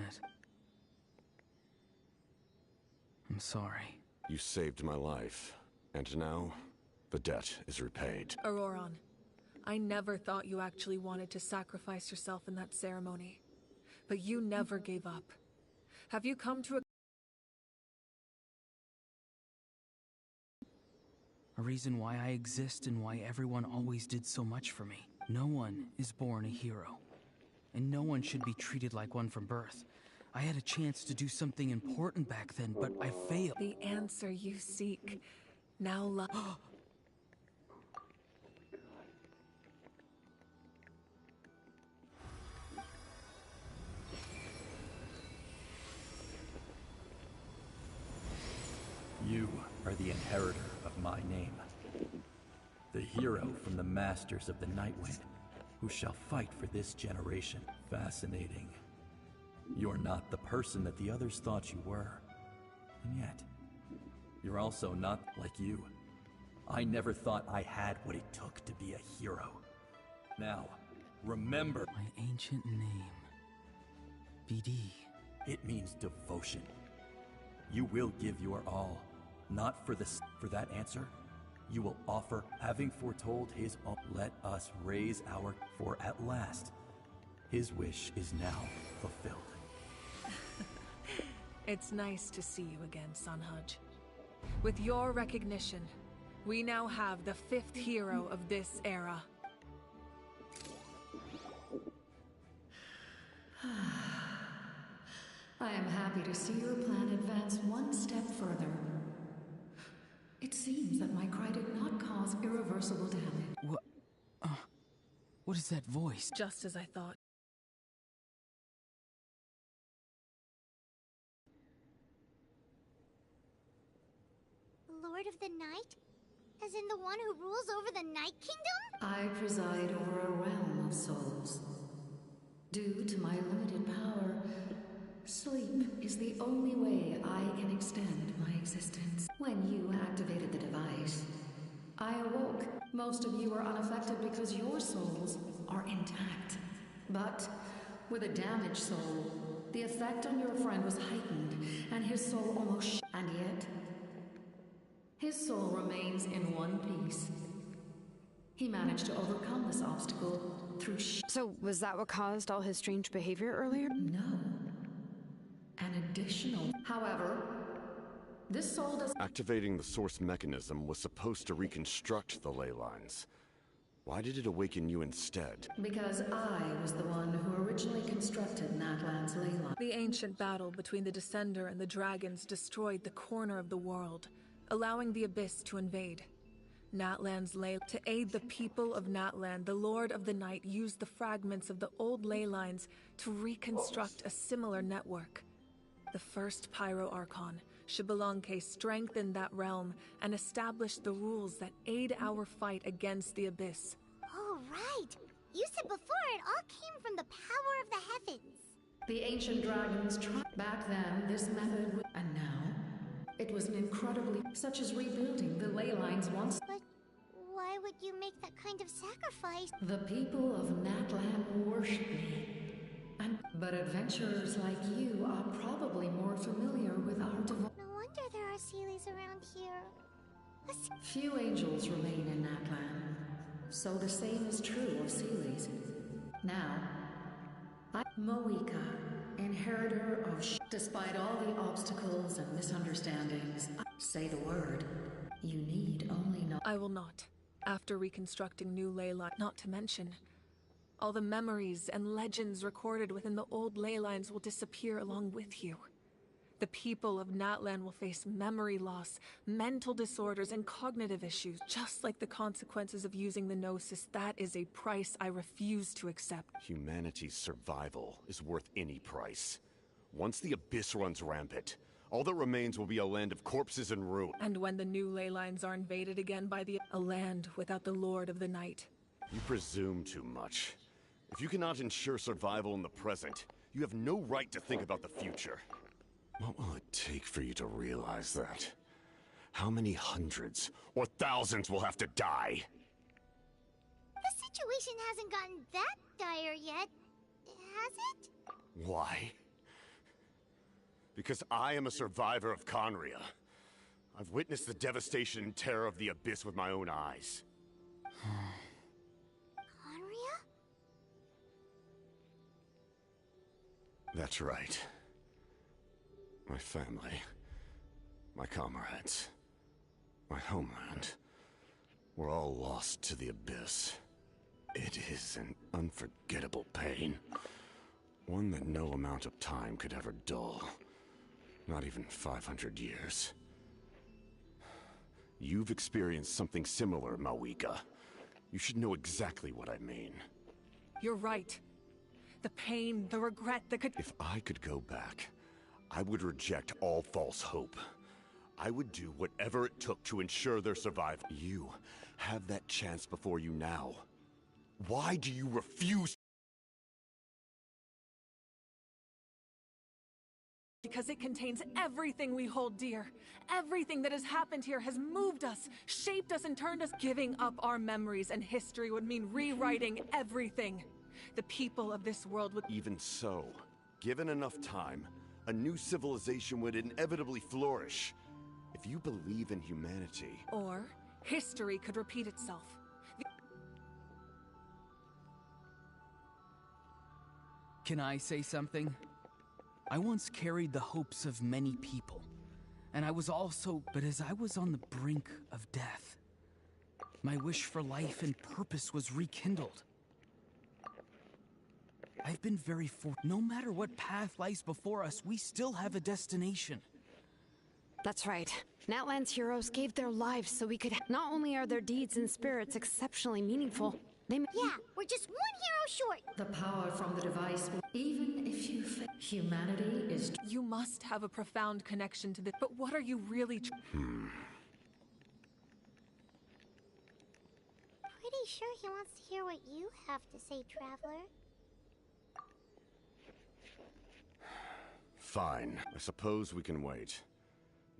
it. I'm sorry. You saved my life, and now the debt is repaid. Auroron, I never thought you actually wanted to sacrifice yourself in that ceremony. But you never gave up. Have you come to A reason why I exist and why everyone always did so much for me. No one is born a hero. And no one should be treated like one from birth. I had a chance to do something important back then, but I failed. the answer you seek? Now You are the inheritor of my name. The hero from the masters of the Nightwind, who shall fight for this generation. Fascinating. You're not the person that the others thought you were. And yet, you're also not like you. I never thought I had what it took to be a hero. Now, remember, My ancient name. BD. it means devotion. You will give your all, not for that answer. You will offer, having foretold his own. Let us raise our, for at last, his wish is now fulfilled. it's nice to see you again, Sunhudge. With your recognition, we now have the 5th hero of this era. I am happy to see your plan advance one step further. It seems that my cry did not cause irreversible damage. What is that voice? Just as I thought. Lord of the Night? As in the one who rules over the Night Kingdom? I preside over a realm of souls. Due to my limited power, sleep is the only way I can extend my existence. When you activated the device, I awoke. Most of you are unaffected because your souls are intact. But with a damaged soul, the effect on your friend was heightened, and his soul almost and yet, his soul remains in one piece. He managed to overcome this obstacle through So, was that what caused all his strange behavior earlier? No. An additional. However, this soul does. Activating the source mechanism was supposed to reconstruct the ley lines. Why did it awaken you instead? Because I was the one who originally constructed Natlan's ley line. The ancient battle between the Descender and the dragons destroyed the corner of the world, allowing the Abyss to invade. Natlan's ley. To aid the people of Natlan, the Lord of the Night used the fragments of the old ley lines to reconstruct a similar network. The first Pyro Archon, Xbalanque, strengthened that realm and established the rules that aid our fight against the Abyss. Oh, right. You said before it all came from the power of the heavens. The ancient dragons tried. Back then, this method would. And now, it was an incredibly. Such as rebuilding the ley lines once. But why would you make that kind of sacrifice? The people of Natlan worship me. But adventurers like you are probably more familiar with our devotion. No wonder there are Seelies around here. Few angels remain in Natlan, so the same is true of Seelies. Now, Moika, inheritor of despite all the obstacles and misunderstandings, say the word. You need only know. I will not. After reconstructing new ley lines, not to mention, all the memories and legends recorded within the old ley lines will disappear along with you. The people of Natlan will face memory loss, mental disorders, and cognitive issues, just like the consequences of using the Gnosis. That is a price I refuse to accept. Humanity's survival is worth any price. Once the Abyss runs rampant, all that remains will be a land of corpses and ruin. And when the new ley lines are invaded again by a land without the Lord of the Night. You presume too much. If you cannot ensure survival in the present, you have no right to think about the future. What will it take for you to realize that? How many hundreds or thousands will have to die? The situation hasn't gotten that dire yet, has it? Why? Because I am a survivor of Conria. I've witnessed the devastation and terror of the Abyss with my own eyes. Conria? That's right. My family, my comrades, my homeland, were all lost to the Abyss. It is an unforgettable pain. One that no amount of time could ever dull. Not even 500 years. You've experienced something similar, Mawika. You should know exactly what I mean. You're right. The pain, the regret, If I could go back, I would reject all false hope. I would do whatever it took to ensure their survival. You have that chance before you now. Why do you refuse? Because it contains everything we hold dear. Everything that has happened here has moved us, shaped us, and turned us. Giving up our memories and history would mean rewriting everything. The people of this world would... Even so, given enough time, a new civilization would inevitably flourish. If you believe in humanity... Or history could repeat itself. Can I say something? I once carried the hopes of many people, and I was also... But as I was on the brink of death, my wish for life and purpose was rekindled. I've been very fortunate. No matter what path lies before us, we still have a destination. That's right. Natlan's heroes gave their lives so we could... Not only are their deeds and spirits exceptionally meaningful, they... Yeah, we're just one hero short. The power from the device, even if you humanity is... You must have a profound connection to this, but what are you really... Pretty sure he wants to hear what you have to say, Traveler. Fine. I suppose we can wait.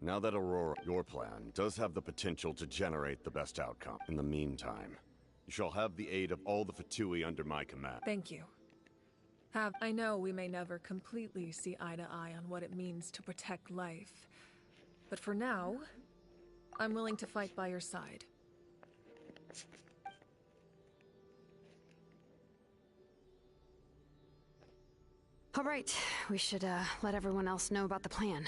Now that Aurora, your plan, does have the potential to generate the best outcome. In the meantime, you shall have the aid of all the Fatui under my command. Thank you. I know we may never completely see eye to eye on what it means to protect life, but for now, I'm willing to fight by your side. All right, we should let everyone else know about the plan.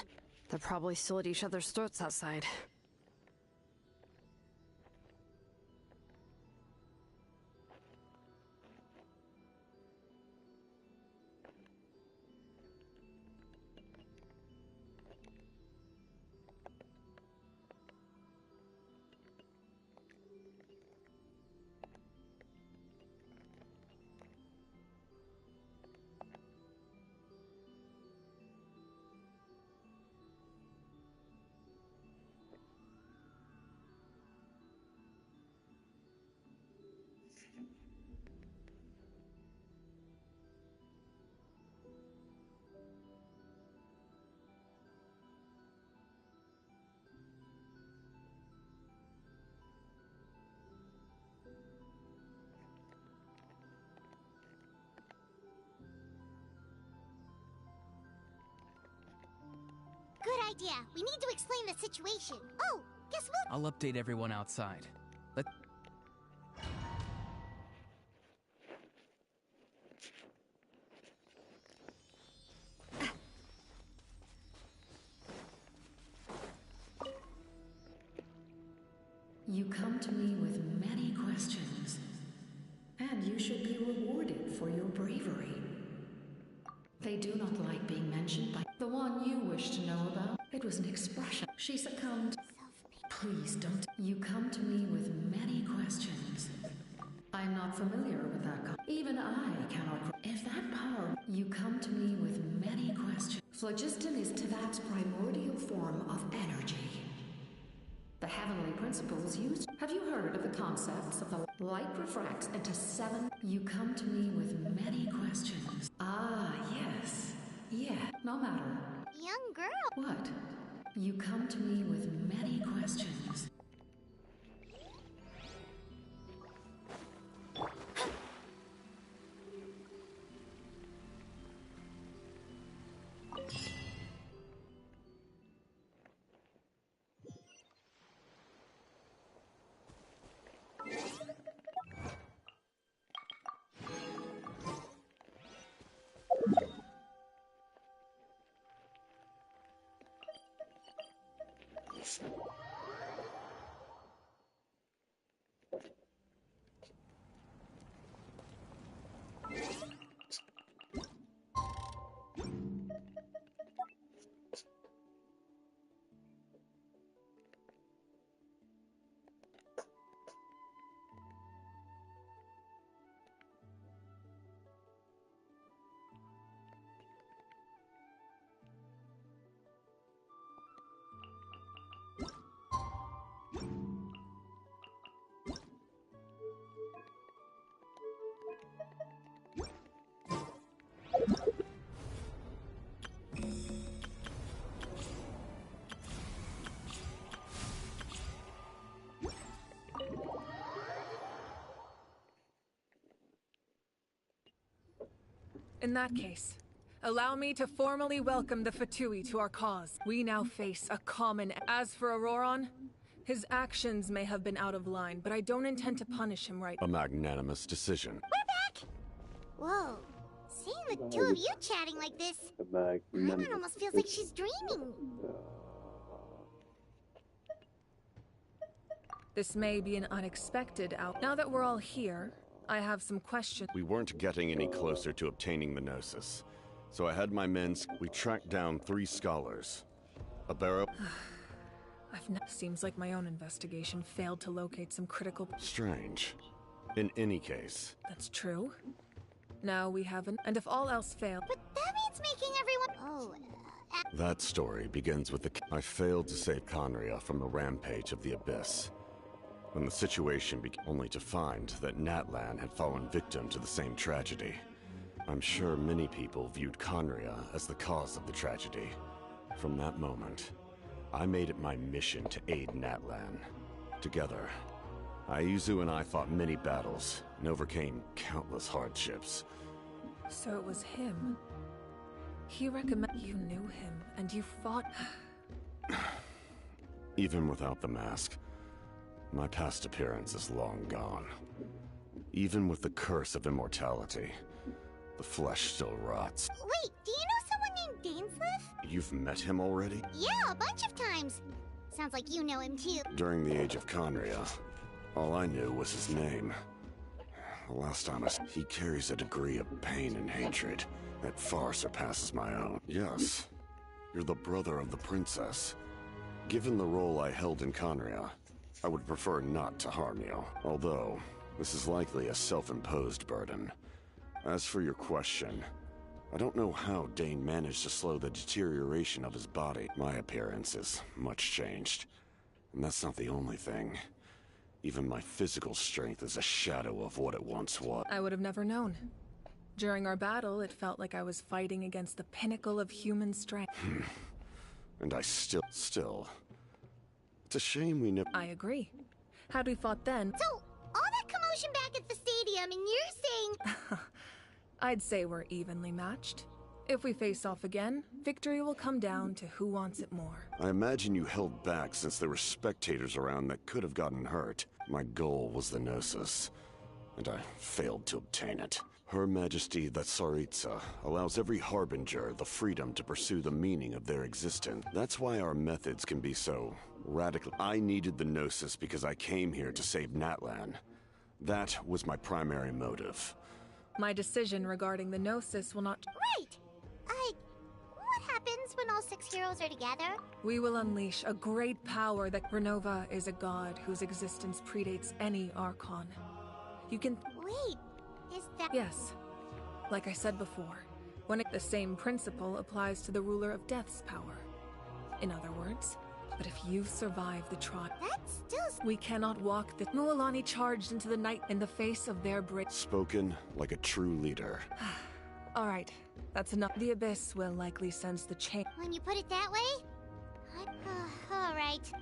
They're probably still at each other's throats outside. Good idea. We need to explain the situation. Oh, guess what? I'll update everyone outside. You come to me with many questions, and you should be rewarded for your bravery. They do not like being mentioned by the one you wish to know about. It was an expression. She succumbed. Please don't. You come to me with many questions. I'm not familiar with that. Even I cannot. If that power, you come to me with many questions. Phlogiston is Tivat's primordial form of energy. The heavenly principles used. Have you heard of the concepts of the light refracts into 7? You come to me with many questions. Ah, yes. Yeah, no matter. Young girl. What? You come to me with many questions. In that case, allow me to formally welcome the Fatui to our cause. We now face a common... As for Auroron, his actions may have been out of line, but I don't intend to punish him right now. A magnanimous decision. We're back! Whoa. Seeing the two of you chatting like this, Paimon almost feels like she's dreaming. This may be an unexpected out. Now that we're all here, I have some questions. We weren't getting any closer to obtaining the Gnosis, so I had my men... We tracked down 3 scholars. A barrow... Seems like my own investigation failed to locate some critical... Strange. In any case... That's true. Now we haven't... And if all else failed... But that means making everyone... That story begins with the... I failed to save Conria from the rampage of the Abyss. When the situation only to find that Natlan had fallen victim to the same tragedy. I'm sure many people viewed Conria as the cause of the tragedy. From that moment, I made it my mission to aid Natlan. Together, Aizu and I fought many battles and overcame countless hardships. So it was him. He recommended... You knew him, and you fought... Even without the mask, my past appearance is long gone. Even with the curse of immortality, the flesh still rots. Wait, do you know someone named Dainsleif? You've met him already? Yeah, a bunch of times. Sounds like you know him too. During the Age of Conria, all I knew was his name. The last time he carries a degree of pain and hatred that far surpasses my own. Yes, you're the brother of the princess. Given the role I held in Conria, I would prefer not to harm you, although this is likely a self-imposed burden. As for your question, I don't know how Dane managed to slow the deterioration of his body. My appearance is much changed, and that's not the only thing. Even my physical strength is a shadow of what it once was. I would have never known. During our battle, it felt like I was fighting against the pinnacle of human strength. And I still... It's a shame we never... I agree. Had we fought then... So, all that commotion back at the stadium, and you're saying... I'd say we're evenly matched. If we face off again, victory will come down to who wants it more. I imagine you held back since there were spectators around that could have gotten hurt. My goal was the Gnosis, and I failed to obtain it. Her Majesty the Tsaritsa allows every Harbinger the freedom to pursue the meaning of their existence. That's why our methods can be so radical. I needed the Gnosis because I came here to save Natlan. That was my primary motive. My decision regarding the Gnosis will not... Right! What happens when all 6 heroes are together? We will unleash a great power that... Renova is a god whose existence predates any Archon. You can... Wait, is that... Yes. Like I said before, the same principle applies to the ruler of Death's power. In other words, but if you survive the trial... That's still... We cannot walk the... Mualani charged into the night in the face of their Spoken like a true leader. All right, that's enough. The Abyss will likely sense the change. When you put it that way? All right.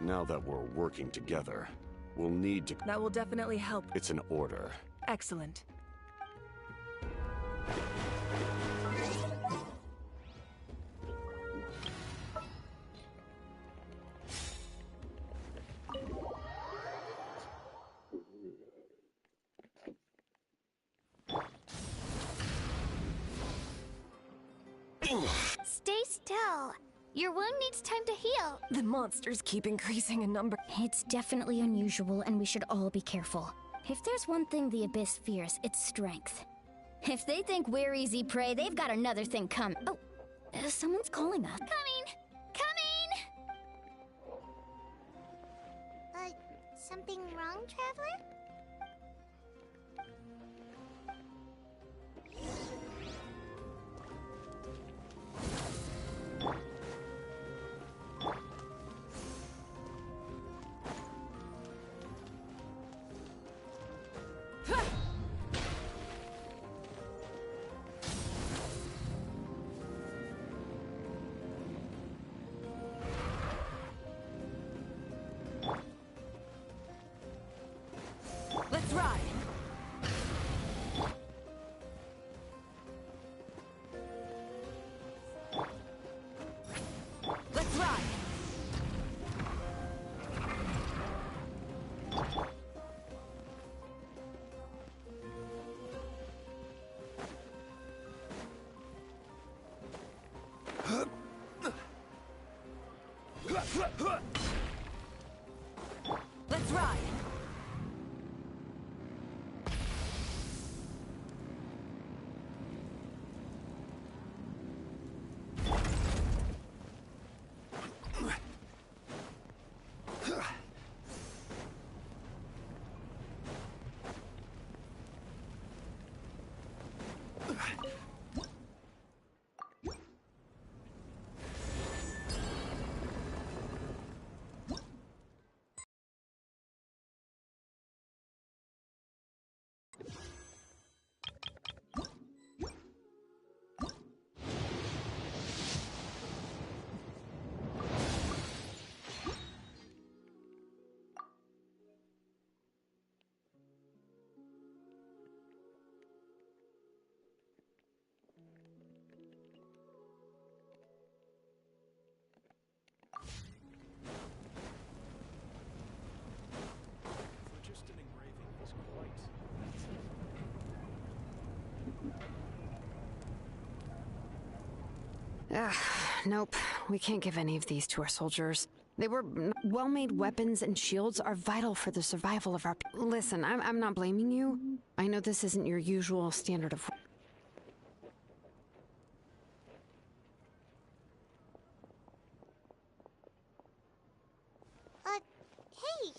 Now that we're working together, we'll need to... That will definitely help. It's an order. Excellent. Stay still. Your wound needs time to heal. The monsters keep increasing in number. It's definitely unusual, and we should all be careful. If there's one thing the Abyss fears, it's strength. If they think we're easy prey, they've got another thing coming. Oh, someone's calling us. Coming! Something wrong, Traveler? Let's ride! Let's ride! Let's ride! Nope. We can't give any of these to our soldiers. They were well-made weapons, and shields are vital for the survival of our... Listen, I'm not blaming you. I know this isn't your usual standard of... Hey,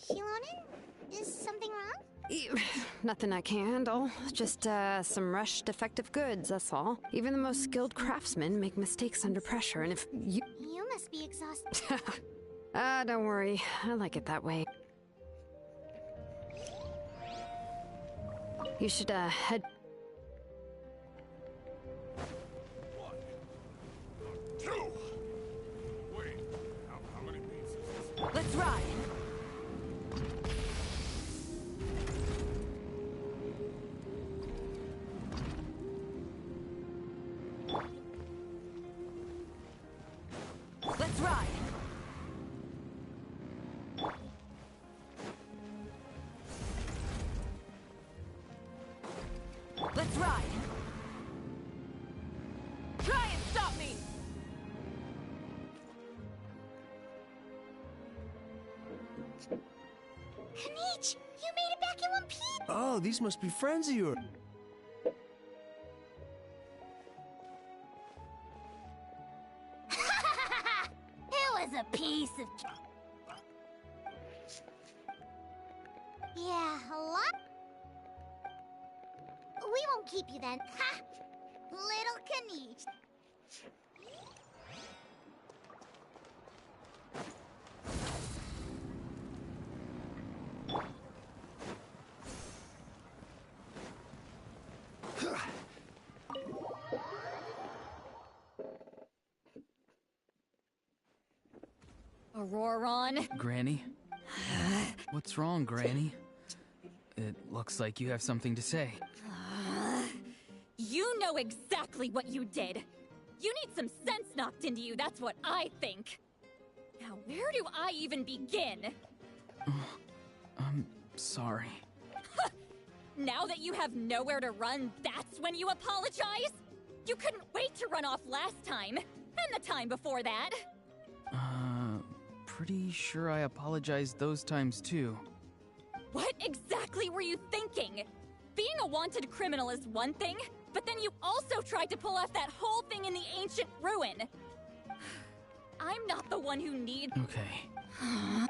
Shilonen? Is something wrong? Nothing I can handle. Just, some rushed defective goods, that's all. Even the most skilled craftsmen make mistakes under pressure, and if you... You must be exhausted. Don't worry. I like it that way. You should, head... Let's ride! Let's ride! Let's ride! Try and stop me! Hanich, you made it back in one piece! Oh, these must be friends of yours. It was a piece of... Yeah, a lot... We won't keep you then. Ha! Little Kanich. Auroron? Granny? What's wrong, Granny? It looks like you have something to say. You know exactly what you did. You need some sense knocked into you, that's what I think. Now, where do I even begin? I'm sorry. Now that you have nowhere to run, that's when you apologize? You couldn't wait right to run off last time, and the time before that. Pretty sure I apologized those times too. What exactly were you thinking? Being a wanted criminal is one thing, but then you also tried to pull off that whole thing in the ancient ruin. I'm not the one who needs— Okay.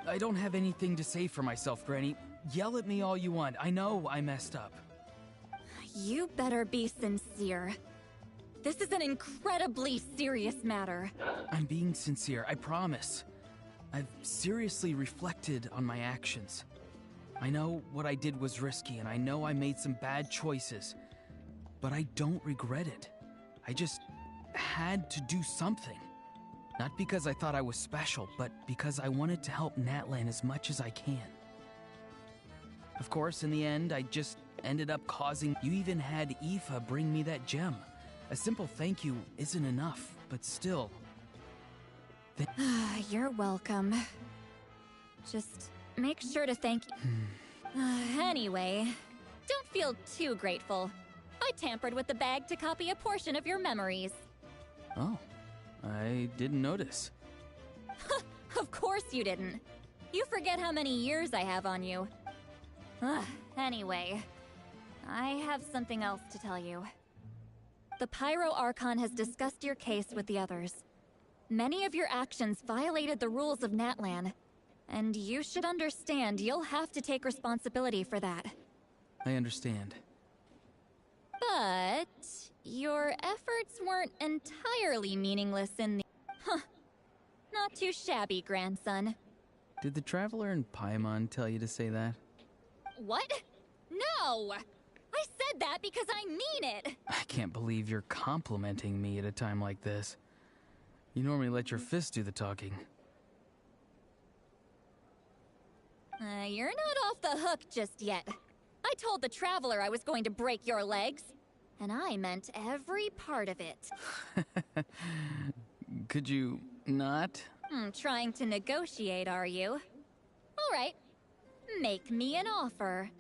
I don't have anything to say for myself, Granny. Yell at me all you want. I know I messed up. You better be sincere. This is an incredibly serious matter. I'm being sincere, I promise. I've seriously reflected on my actions. I know what I did was risky, and I know I made some bad choices. But I don't regret it. I just had to do something. Not because I thought I was special, but because I wanted to help Natlan as much as I can. Of course, in the end, I just ended up causing— You even had Aoife bring me that gem. A simple thank you isn't enough, but still. You're welcome. Just make sure to thank— Anyway, don't feel too grateful. I tampered with the bag to copy a portion of your memories. Oh, I didn't notice. Of course you didn't. You forget how many years I have on you. Anyway, I have something else to tell you. The Pyro Archon has discussed your case with the others. Many of your actions violated the rules of Natlan, and you should understand you'll have to take responsibility for that. I understand. But your efforts weren't entirely meaningless in the— Not too shabby, grandson. Did the Traveler in Paimon tell you to say that? What? No! I said that because I mean it! I can't believe you're complimenting me at a time like this. You normally let your fists do the talking. You're not off the hook just yet. I told the Traveler I was going to break your legs, and I meant every part of it. Could you not? Trying to negotiate, are you? All right. Make me an offer.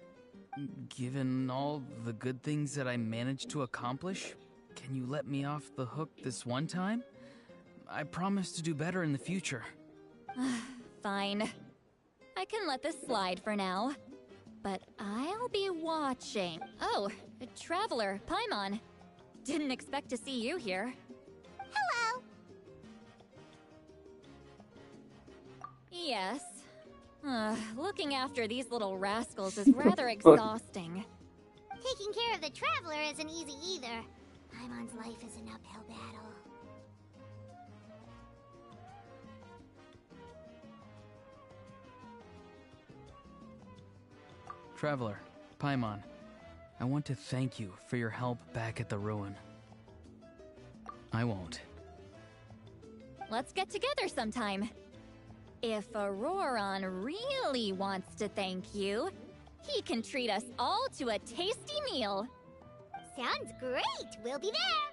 Given all the good things that I managed to accomplish, can you let me off the hook this one time? I promise to do better in the future. Fine. I can let this slide for now. But I'll be watching. Oh, Traveler, Paimon. Didn't expect to see you here. Hello! Yes. Looking after these little rascals is rather exhausting. Taking care of the Traveler isn't easy either. Paimon's life is an uphill battle. Traveler, Paimon, I want to thank you for your help back at the ruin. I won't. Let's get together sometime. If Auroron really wants to thank you, he can treat us all to a tasty meal. Sounds great! We'll be there!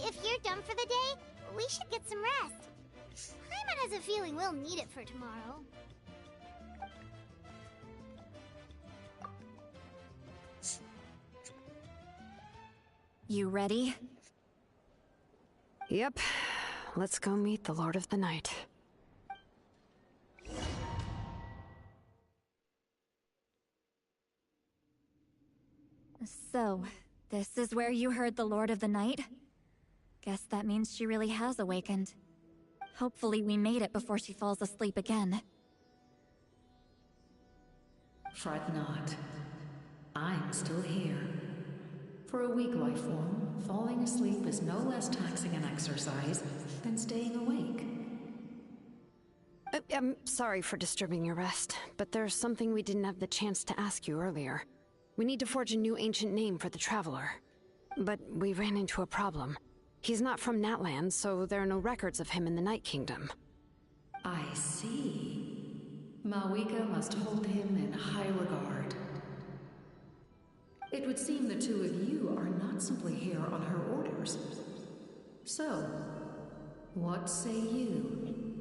If you're done for the day, we should get some rest. Paimon has a feeling we'll need it for tomorrow. You ready? Yep. Let's go meet the Lord of the Night. So, this is where you heard the Lord of the Night? Guess that means she really has awakened. Hopefully we made it before she falls asleep again. Fret not. I'm still here. For a weak life form, falling asleep is no less taxing an exercise than staying awake. I'm sorry for disturbing your rest, but there's something we didn't have the chance to ask you earlier. We need to forge a new ancient name for the Traveler. But we ran into a problem. He's not from Natlan, so there are no records of him in the Night Kingdom. I see. Malwika must hold him in high regard. It would seem the two of you are not simply here on her orders. So, what say you?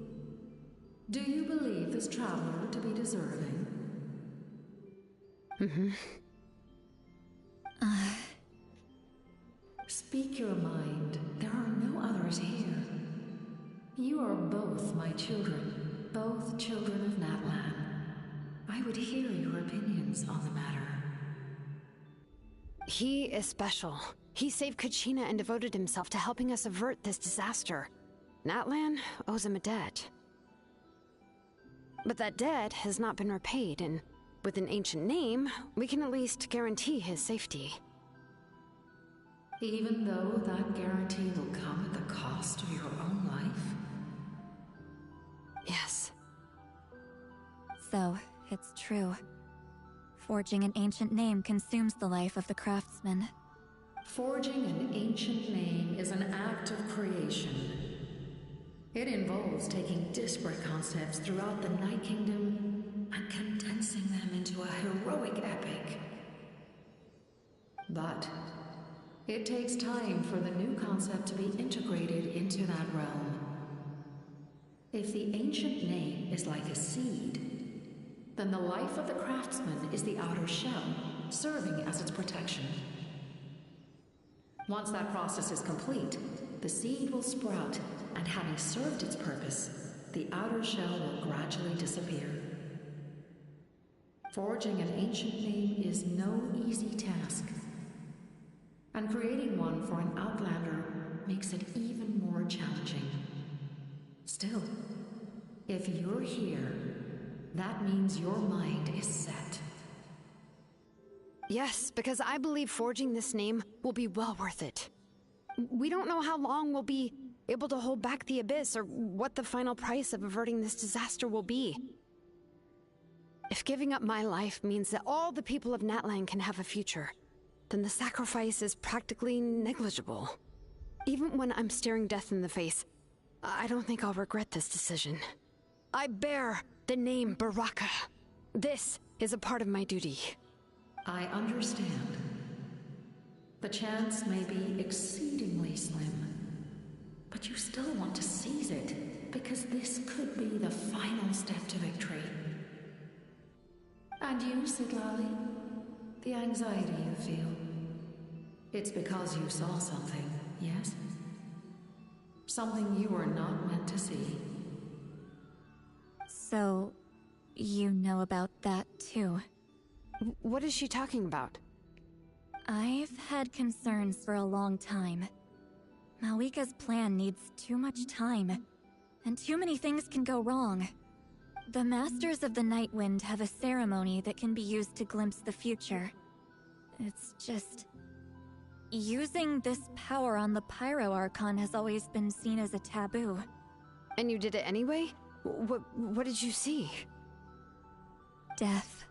Do you believe this traveler to be deserving? Speak your mind. There are no others here. You are both my children, both children of Natlan. I would hear your opinions on the matter. He is special. He saved Kachina and devoted himself to helping us avert this disaster. Natlan owes him a debt. But that debt has not been repaid, and with an ancient name, we can at least guarantee his safety. Even though that guarantee will come at the cost of your own life? Yes. So, it's true. Forging an ancient name consumes the life of the craftsman. Forging an ancient name is an act of creation. It involves taking disparate concepts throughout the Night Kingdom and condensing them into a heroic epic. But it takes time for the new concept to be integrated into that realm. If the ancient name is like a seed, then the life of the craftsman is the outer shell, serving as its protection. Once that process is complete, the seed will sprout, and having served its purpose, the outer shell will gradually disappear. Forging an ancient name is no easy task, and creating one for an outlander makes it even more challenging. Still, if you're here, that means your mind is set. Yes, because I believe forging this name will be well worth it. We don't know how long we'll be able to hold back the Abyss or what the final price of averting this disaster will be. If giving up my life means that all the people of Natlan can have a future, then the sacrifice is practically negligible. Even when I'm staring death in the face, I don't think I'll regret this decision. I bear the name Baraka. This is a part of my duty. I understand. The chance may be exceedingly slim, but you still want to seize it, because this could be the final step to victory. And you, Sidlali? The anxiety you feel. It's because you saw something, yes? Something you were not meant to see. So, you know about that too. What is she talking about? I've had concerns for a long time. Malwika's plan needs too much time, and too many things can go wrong. The Masters of the Nightwind have a ceremony that can be used to glimpse the future. It's just... using this power on the Pyro Archon has always been seen as a taboo. And you did it anyway? What did you see? Death.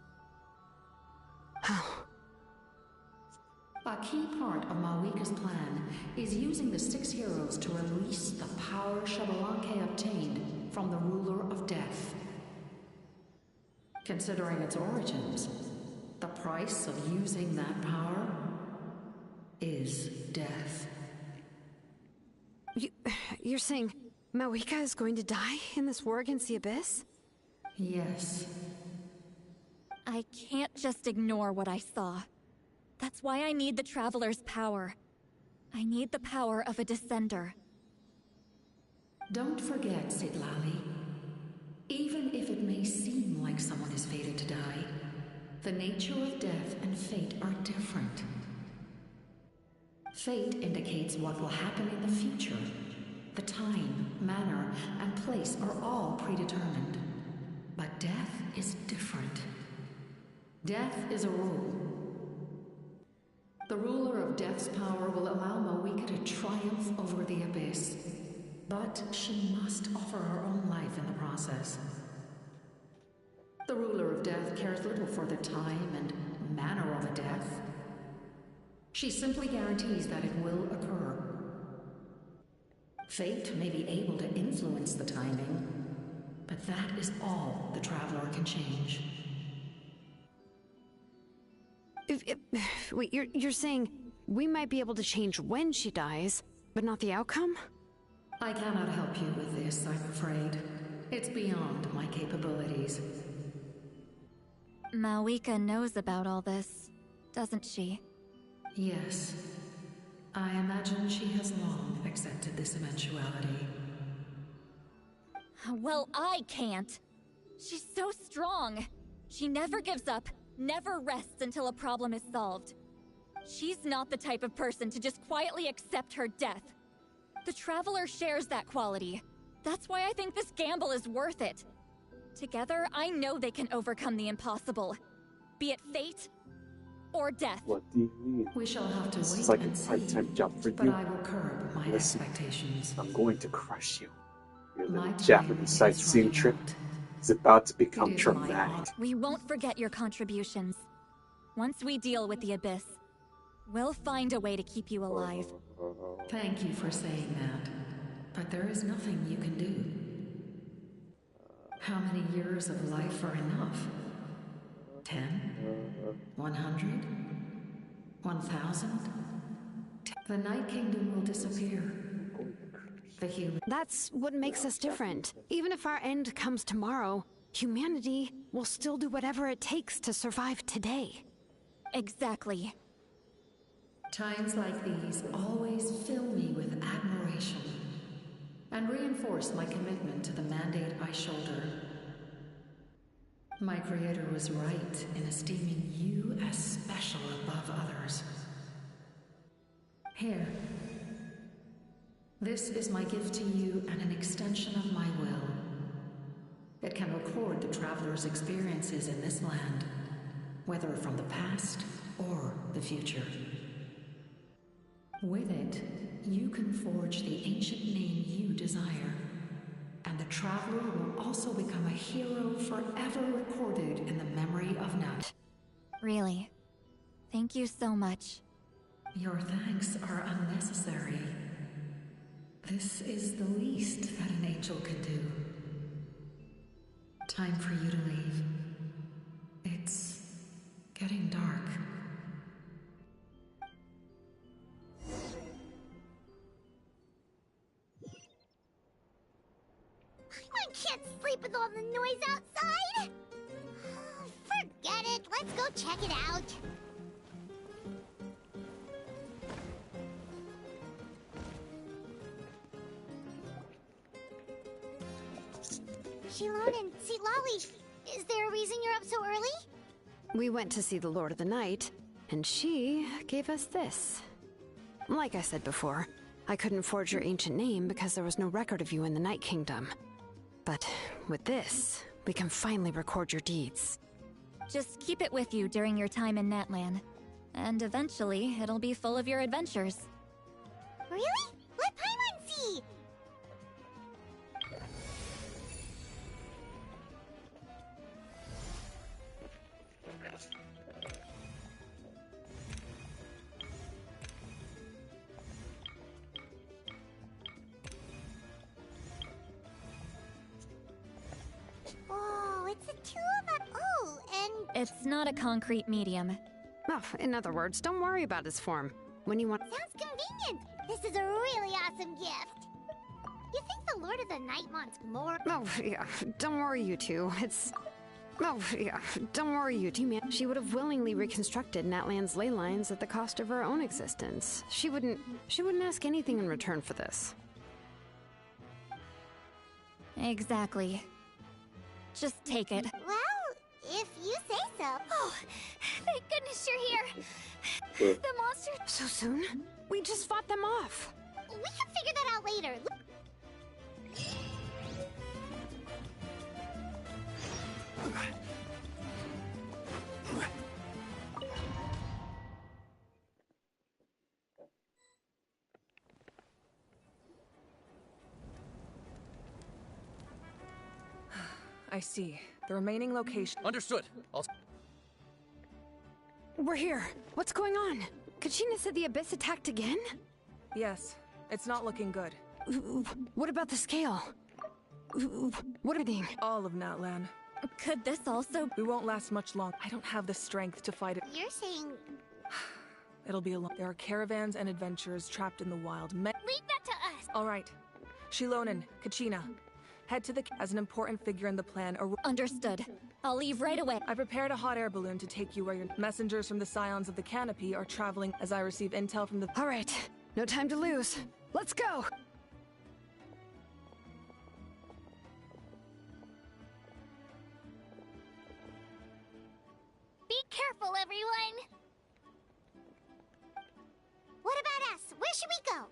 Oh. A key part of Malwika's plan is using the 6 heroes to release the power Xbalanque obtained from the ruler of death. Considering its origins, the price of using that power is death. You're saying Malwika is going to die in this war against the Abyss? Yes. I can't just ignore what I saw. That's why I need the Traveler's power. I need the power of a Descender. Don't forget, Sidlali. Even if it may seem like someone is fated to die, the nature of death and fate are different. Fate indicates what will happen in the future. The time, manner, and place are all predetermined. But death is different. Death is a rule. The ruler of Death's power will allow Malwika to triumph over the Abyss. But she must offer her own life in the process. The ruler of Death cares little for the time and manner of a death. She simply guarantees that it will occur. Fate may be able to influence the timing, but that is all the Traveler can change. Wait, you're saying we might be able to change when she dies, but not the outcome? I cannot help you with this, I'm afraid. It's beyond my capabilities. Malwika knows about all this, doesn't she? Yes. I imagine she has long accepted this eventuality. Well, I can't. She's so strong. She never gives up, never rests until a problem is solved. She's not the type of person to just quietly accept her death. The Traveler shares that quality. That's why I think this gamble is worth it. Together, I know they can overcome the impossible. Be it fate or death. What do you mean? We shall have to This wait is like a and see, part-time job for but you. I will curb my Listen, expectations. I'm going to crush you. Your My little time Japanese is sightseeing running trip out. is about to become It is my traumatic. We won't forget your contributions. Once we deal with the Abyss, we'll find a way to keep you alive. Thank you for saying that, but there is nothing you can do. How many years of life are enough? 10? 100? 1,000? The Night Kingdom will disappear. The human... That's what makes us different. Even if our end comes tomorrow, humanity will still do whatever it takes to survive today. Exactly. Times like these always fill me with admiration and reinforce my commitment to the mandate I shoulder. My Creator was right in esteeming you as special above others. Here. This is my gift to you and an extension of my will. It can record the Traveler's experiences in this land, whether from the past or the future. With it, you can forge the ancient name you desire, and the Traveler will also become a hero forever recorded in the memory of Nat. Really. Thank you so much. Your thanks are unnecessary. This is the least that an angel can do. Time for you to leave. It's getting dark. I can't sleep with all the noise outside! Forget it, let's go check it out. Shilon and Lolly, is there a reason you're up so early? We went to see the Lord of the Night, and she gave us this. Like I said before, I couldn't forge your ancient name because there was no record of you in the Night Kingdom. But with this, we can finally record your deeds. Just keep it with you during your time in Natlan. And eventually, it'll be full of your adventures. Really? Let Paimon see! Oh, it's the two of us. Oh, and... It's not a concrete medium. Oh, in other words, don't worry about his form. When you want... Sounds convenient. This is a really awesome gift. You think the Lord of the Night wants more? Oh, yeah, don't worry, you two. It's... Oh, yeah, don't worry, you two, man. She would have willingly reconstructed Natlan's ley lines at the cost of her own existence. She wouldn't ask anything in return for this. Exactly. Just take it. Well, if you say so. Oh, thank goodness you're here. The monster... So soon? We just fought them off. We can figure that out later. I see. The remaining location... Understood. We're here. What's going on? Kachina said the Abyss attacked again? Yes, it's not looking good. What about the scale? What are they? All of Natlan. Could this also... We won't last much long. I don't have the strength to fight it. You're saying... It'll be a long... There are caravans and adventurers trapped in the wild. Leave that to us! All right. Shilonen, Kachina. Head to the... as an important figure in the plan, or... Understood. I'll leave right away. I prepared a hot air balloon to take you where your messengers from the Scions of the Canopy are traveling as I receive intel from the... All right. No time to lose. Let's go! Be careful, everyone! What about us? Where should we go?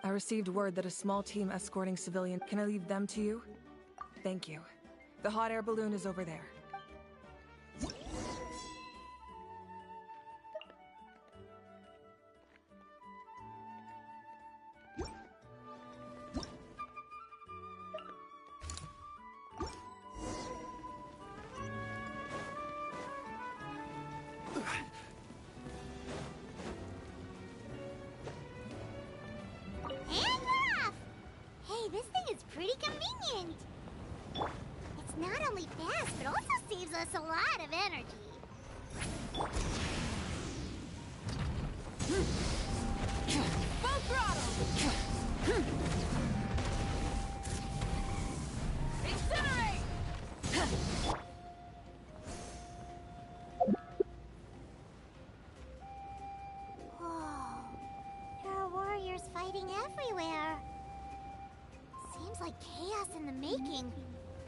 I received word that a small team escorting civilians... Can I leave them to you? Thank you. The hot air balloon is over there. And we're off! Hey, this thing is pretty convenient. It's not only fast, but also saves us a lot of energy. Full throttle! Incinerate! Whoa. There are warriors fighting everywhere. Seems like chaos in the making.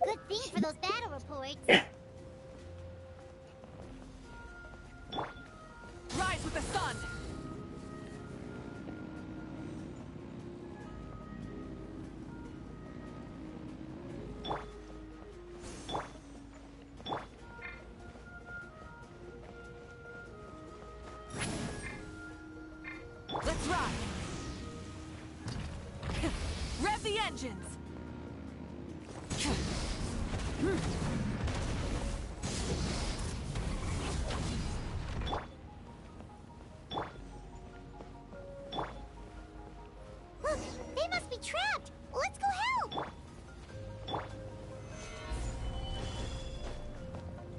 Good thing for those battle reports. Rise with the sun! Let's ride! Rev the engines! Look, they must be trapped. Let's go help.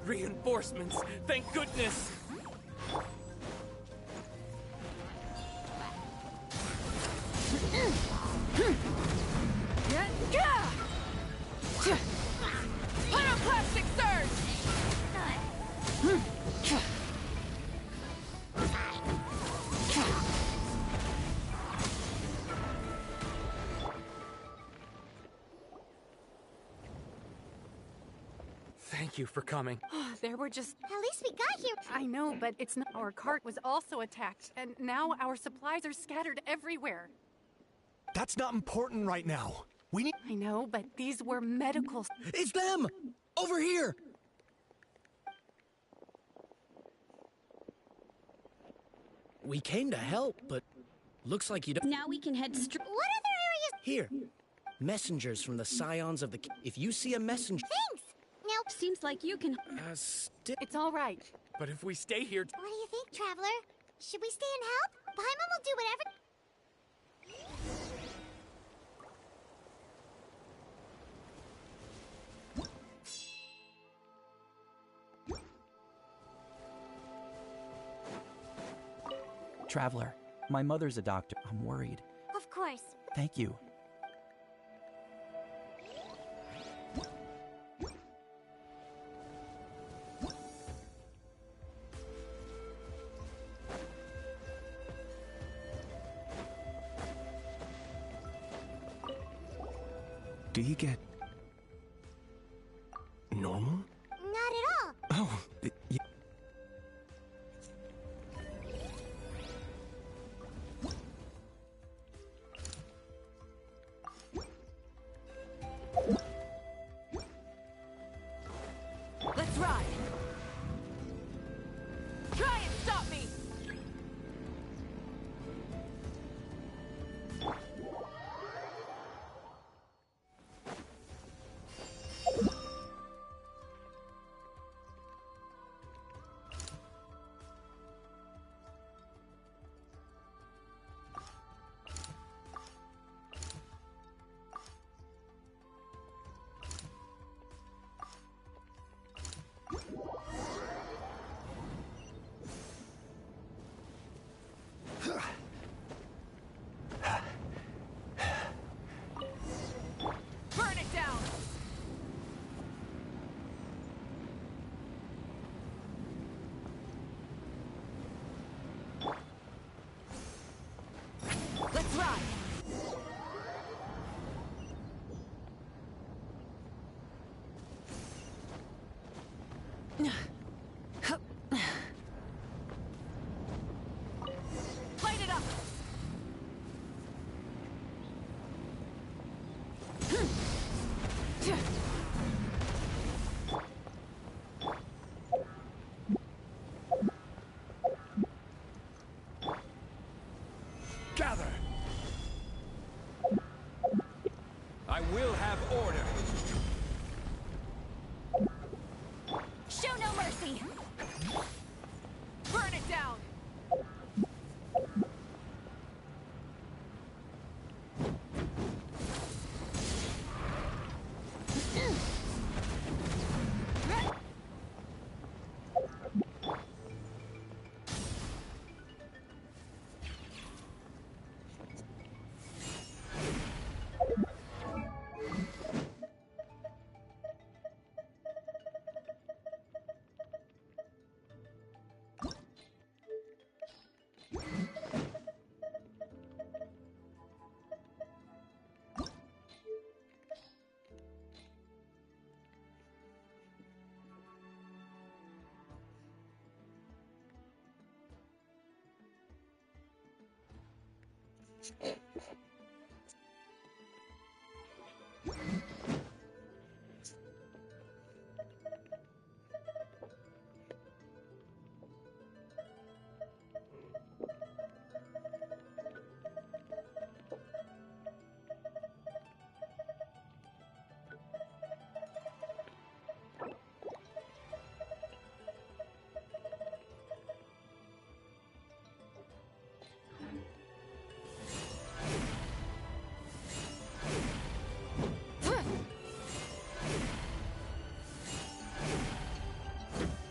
Reinforcements, thank goodness! Pyroclastic surge! Thank you for coming. There were just... At least we got here. I know, but it's not... Our cart was also attacked, and now our supplies are scattered everywhere. That's not important right now. We need... I know, but these were medical... It's them! Over here! We came to help, but looks like you don't... Now we can head straight... What other areas? Here. Messengers from the Scions of the... If you see a messenger... Thanks. Now, Seems like you can... It's all right. But if we stay here... what do you think, Traveler? Should we stay and help? Paimon will do whatever... Traveler, my mother's a doctor. I'm worried. Of course. Thank you. Do you get... normal? Not at all. Oh, Let's ride! Try and stop me!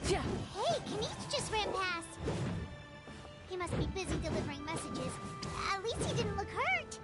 Hey, Kenichi just ran past. He must be busy delivering messages. At least he didn't look hurt.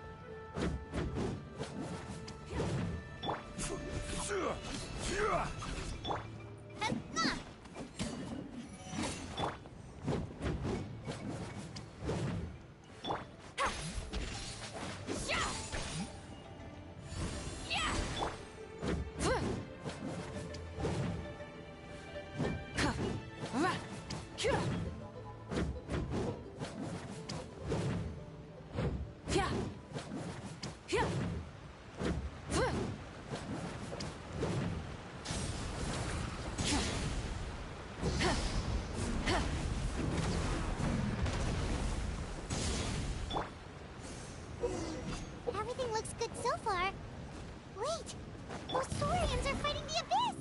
Everything looks good so far. Wait, those Saurians are fighting the Abyss!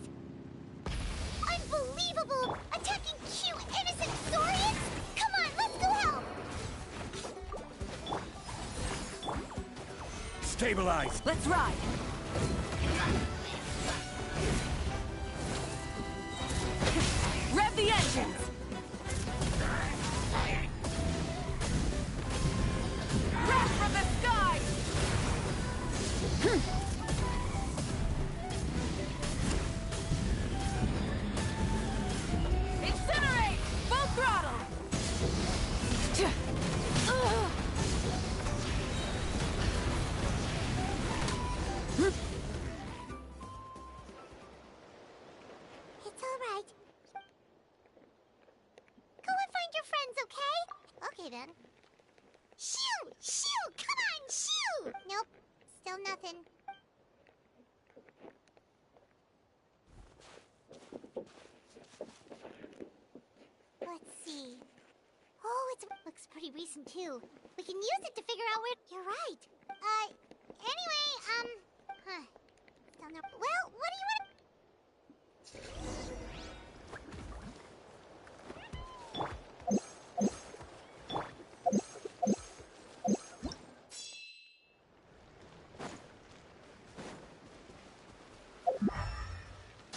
Unbelievable! Attacking cute, innocent Saurians? Come on, let's go help! Stabilize! Let's ride! Rev the engines! Wrath from the sky! Incinerate! Full throttle! It's all right. Go and find your friends, okay? Okay, then. Shoo! Shoo! Come on, shoo! Nope. Still nothing. Let's see. Oh, it looks pretty recent, too. We can use it to figure out where... You're right. Anyway, huh. Still no... Well, what do you want...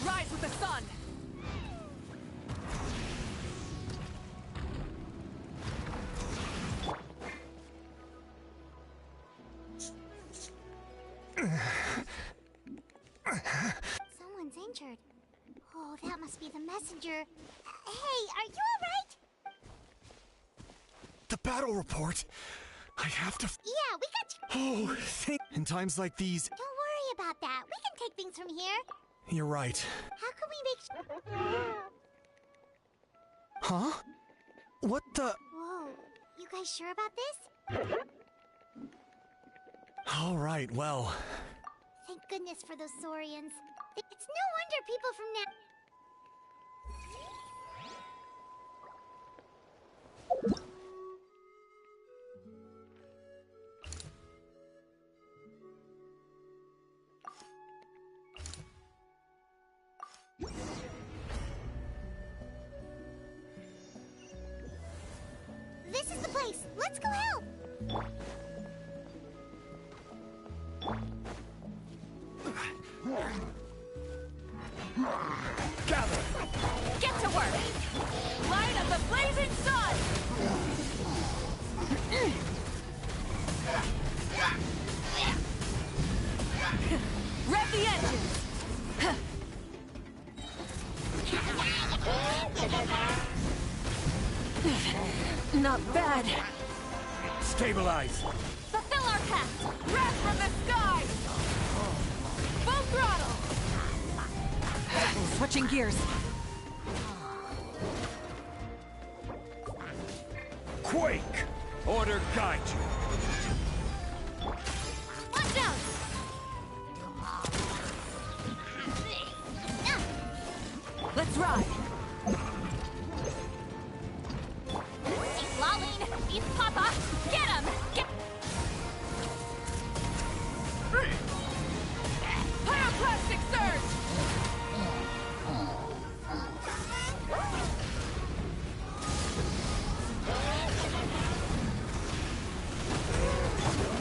Rise with the sun! Someone's injured. Oh, that must be the messenger. Hey, are you alright? The battle report! I have to... Yeah, we got you. Oh, in times like these... Don't worry about that. We can take things from here. You're right. How can we make... Huh? What the... Whoa, you guys sure about this? All right, well... Thank goodness for those Saurians. It's no wonder people from now... This is the place. Let's go help. Gather! Get to work! Light of the blazing sun! Rev the engines! Not bad. Stabilize! Fulfill our task! Wrath from the sky! Full throttle! Switching gears. Quake! Order guide you. Let's ride! Lolene! Beef Papa! Get him! Get... Pyroclastic surge!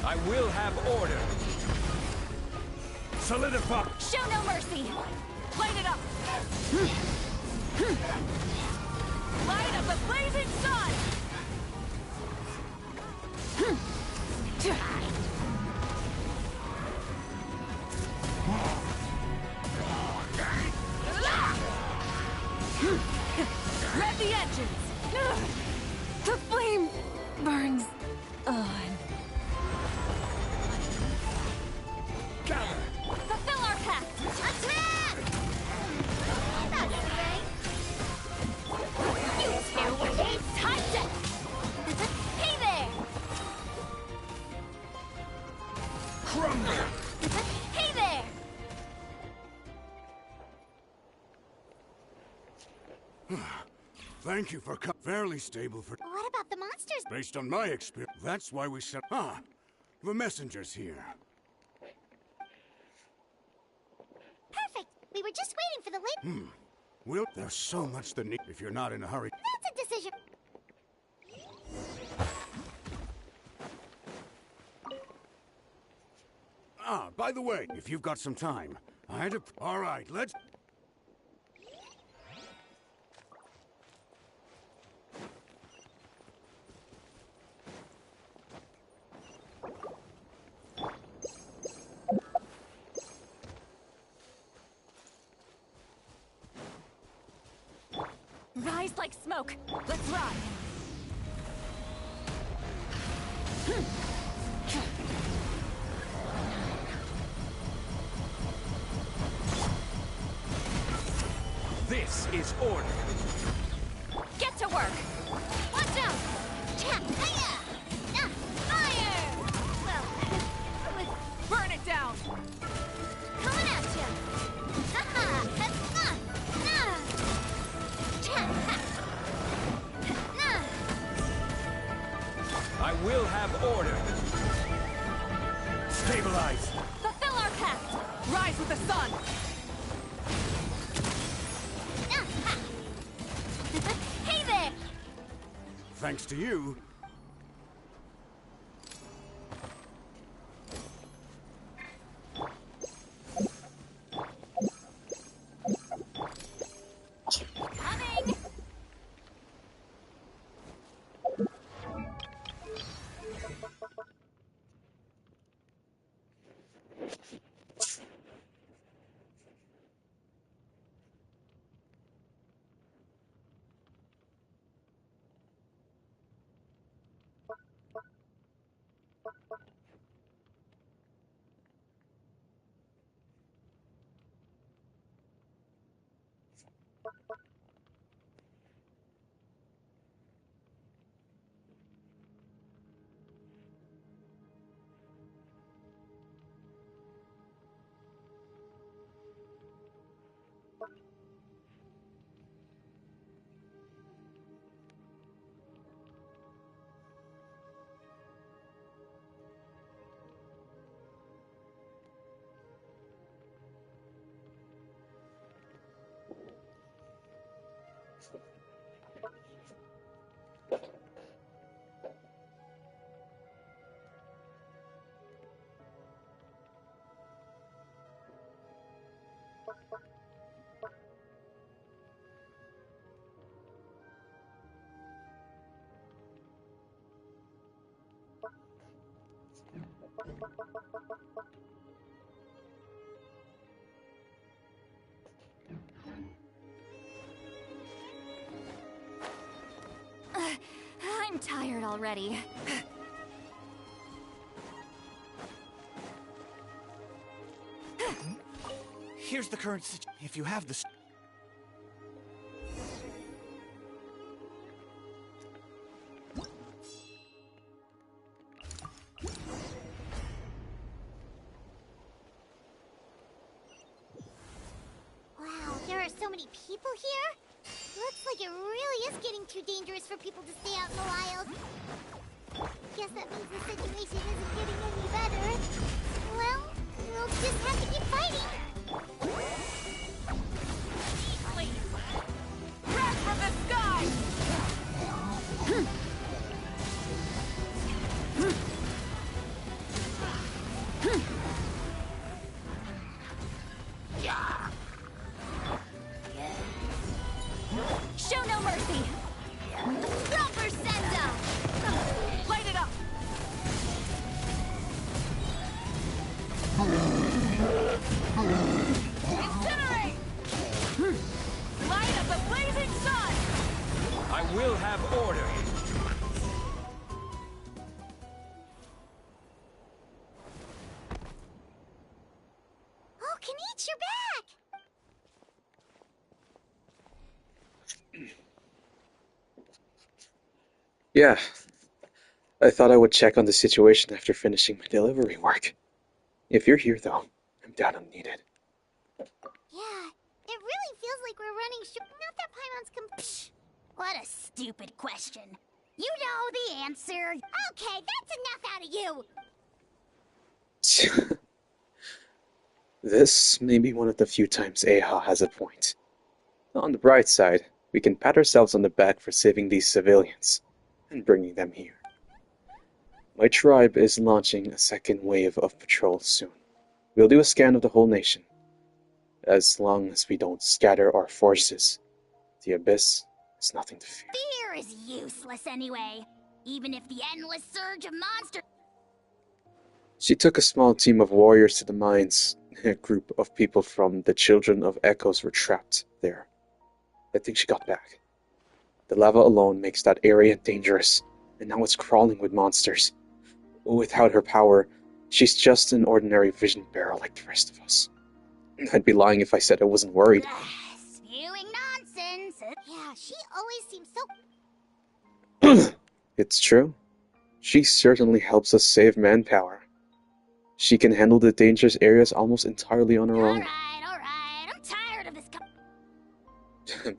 I will have order. Solidify. Show no mercy! Light it up! Light of the blazing sun! Rev the engines! The flame burns on. Fulfill our pact! Attack! That's right. You two! It's time to... Hey there! Crumble. Hey there! Thank you for fairly stable for What about the monsters? based on my experience. That's why we set. The messenger's here. Perfect. We were just waiting for the late. Will there's so much that need if you're not in a hurry. That's a decision. By the way, if you've got some time, I had to. All right, let's. Rise like smoke! Let's ride! This is order. Get to work! Watch out! Tap! Hiya! Fire! Well, Burn it down! coming at ya! Haha! I will have order. Stabilize. Fulfill our pact! Rise with the sun! Hey there! Thanks to you. Coming! I'm tired already. Here's the current situation. If you have the... Wow, there are so many many people here? Looks like it really is getting too dangerous for people to stay out in the wild. Guess that means the situation isn't getting any better. Well, we'll just have to keep fighting. Wrath from the sky! Show no mercy! Proper send-up! Light it up! Incinerate! Light of the blazing sun! I will have order. Oh, Kenichi, you're back! Yeah. I thought I would check on the situation after finishing my delivery work. If you're here, though, I'm down and needed. Yeah, it really feels like we're running not that Paimon's Psh! What a stupid question. You know the answer. Okay, that's enough out of you! This may be one of the few times Eha has a point. On the bright side, we can pat ourselves on the back for saving these civilians and bringing them here. My tribe is launching a second wave of patrols soon. We'll do a scan of the whole nation. As long as we don't scatter our forces, the Abyss is nothing to fear. Fear is useless anyway. Even if the endless surge of monsters... She took a small team of warriors to the mines. A group of people from the Children of Echoes were trapped there. I think she got back. The lava alone makes that area dangerous, and now it's crawling with monsters. Without her power, she's just an ordinary vision bearer like the rest of us. I'd be lying if I said I wasn't worried. Spewing nonsense. Yeah, she always seems so... It's true. She certainly helps us save manpower. She can handle the dangerous areas almost entirely on her own. Alright. I'm tired of this...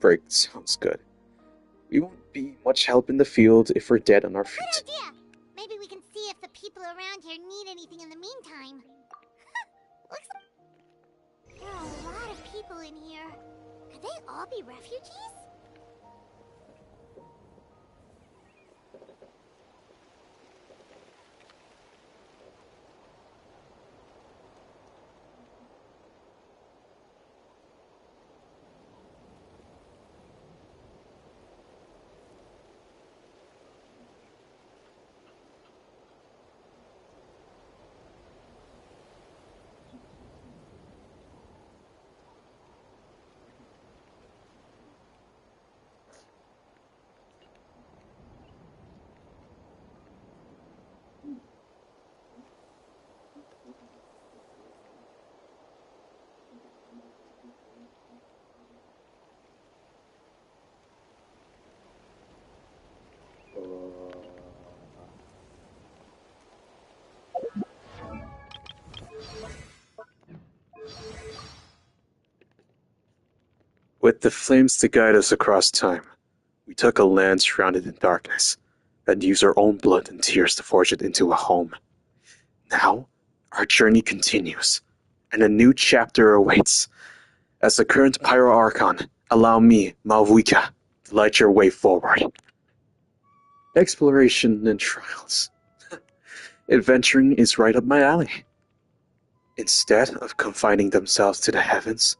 Break sounds good. We won't be much help in the field if we're dead on our feet. Good idea! Maybe we can see if the people around here need anything in the meantime. Looks like... There are a lot of people in here. Could they all be refugees? With the flames to guide us across time, we took a land shrouded in darkness, and used our own blood and tears to forge it into a home. Now, our journey continues, and a new chapter awaits. As the current Pyro Archon, allow me, Malvuika, to light your way forward. Exploration and trials. Adventuring is right up my alley. Instead of confining themselves to the heavens,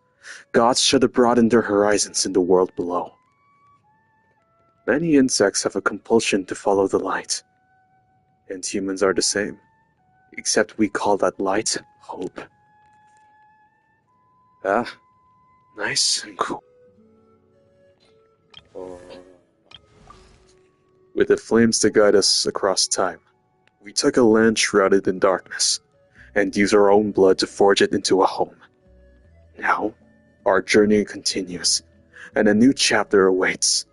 gods should broaden their horizons in the world below. Many insects have a compulsion to follow the light, and humans are the same, except we call that light hope. Ah, nice and cool. With the flames to guide us across time, we took a land shrouded in darkness, and used our own blood to forge it into a home. Now, our journey continues, and a new chapter awaits.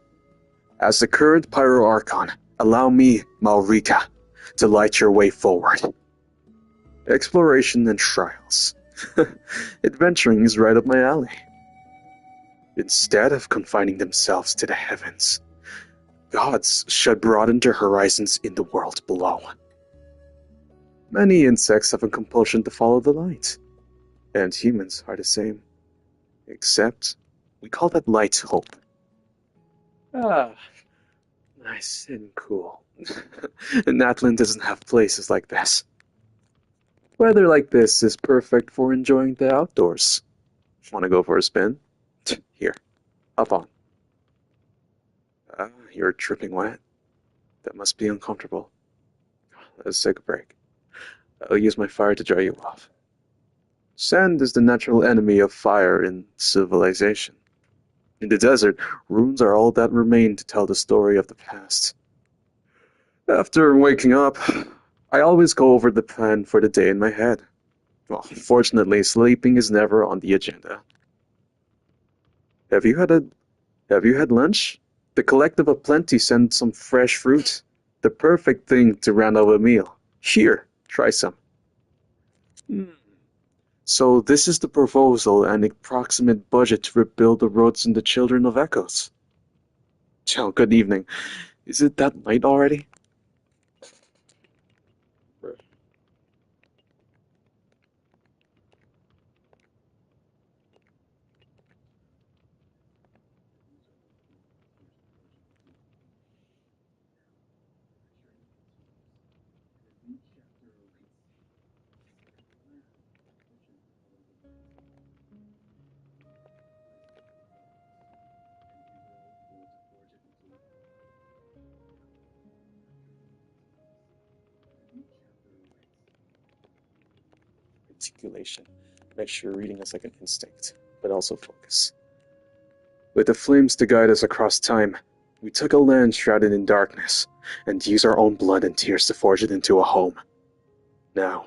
As the current Pyro Archon, allow me, Malrika, to light your way forward. Exploration and trials. Adventuring is right up my alley. Instead of confining themselves to the heavens, gods should broaden their horizons in the world below. Many insects have a compulsion to follow the light, and humans are the same. Except, we call that light hope. Ah, nice and cool. Natlan doesn't have places like this. Weather like this is perfect for enjoying the outdoors. Want to go for a spin? Here, hop on. You're dripping wet. That must be uncomfortable. Let's take a break. I'll use my fire to dry you off. Sand is the natural enemy of fire in civilization. In the desert, ruins are all that remain to tell the story of the past. After waking up, I always go over the plan for the day in my head. Well, fortunately, sleeping is never on the agenda. Have you had lunch? The Collective of Plenty sent some fresh fruit. The perfect thing to round out a meal. Here, try some. So this is the proposal and approximate budget to rebuild the roads in the Children of Echoes. Ciao, good evening. Is it that night already? Articulation. Make sure reading is like an instinct, but also focus. With the flames to guide us across time, we took a land shrouded in darkness, and used our own blood and tears to forge it into a home. Now,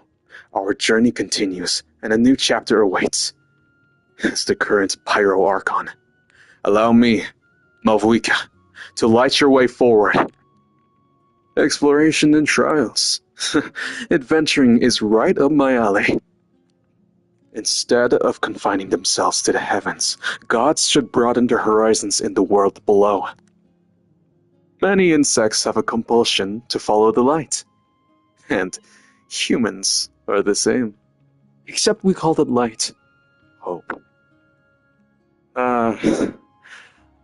our journey continues, and a new chapter awaits. As the current Pyro Archon. Allow me, Malvuika, to light your way forward. Exploration and trials. Adventuring is right up my alley. Instead of confining themselves to the heavens, gods should broaden their horizons in the world below. Many insects have a compulsion to follow the light, and humans are the same. Except we call that light hope.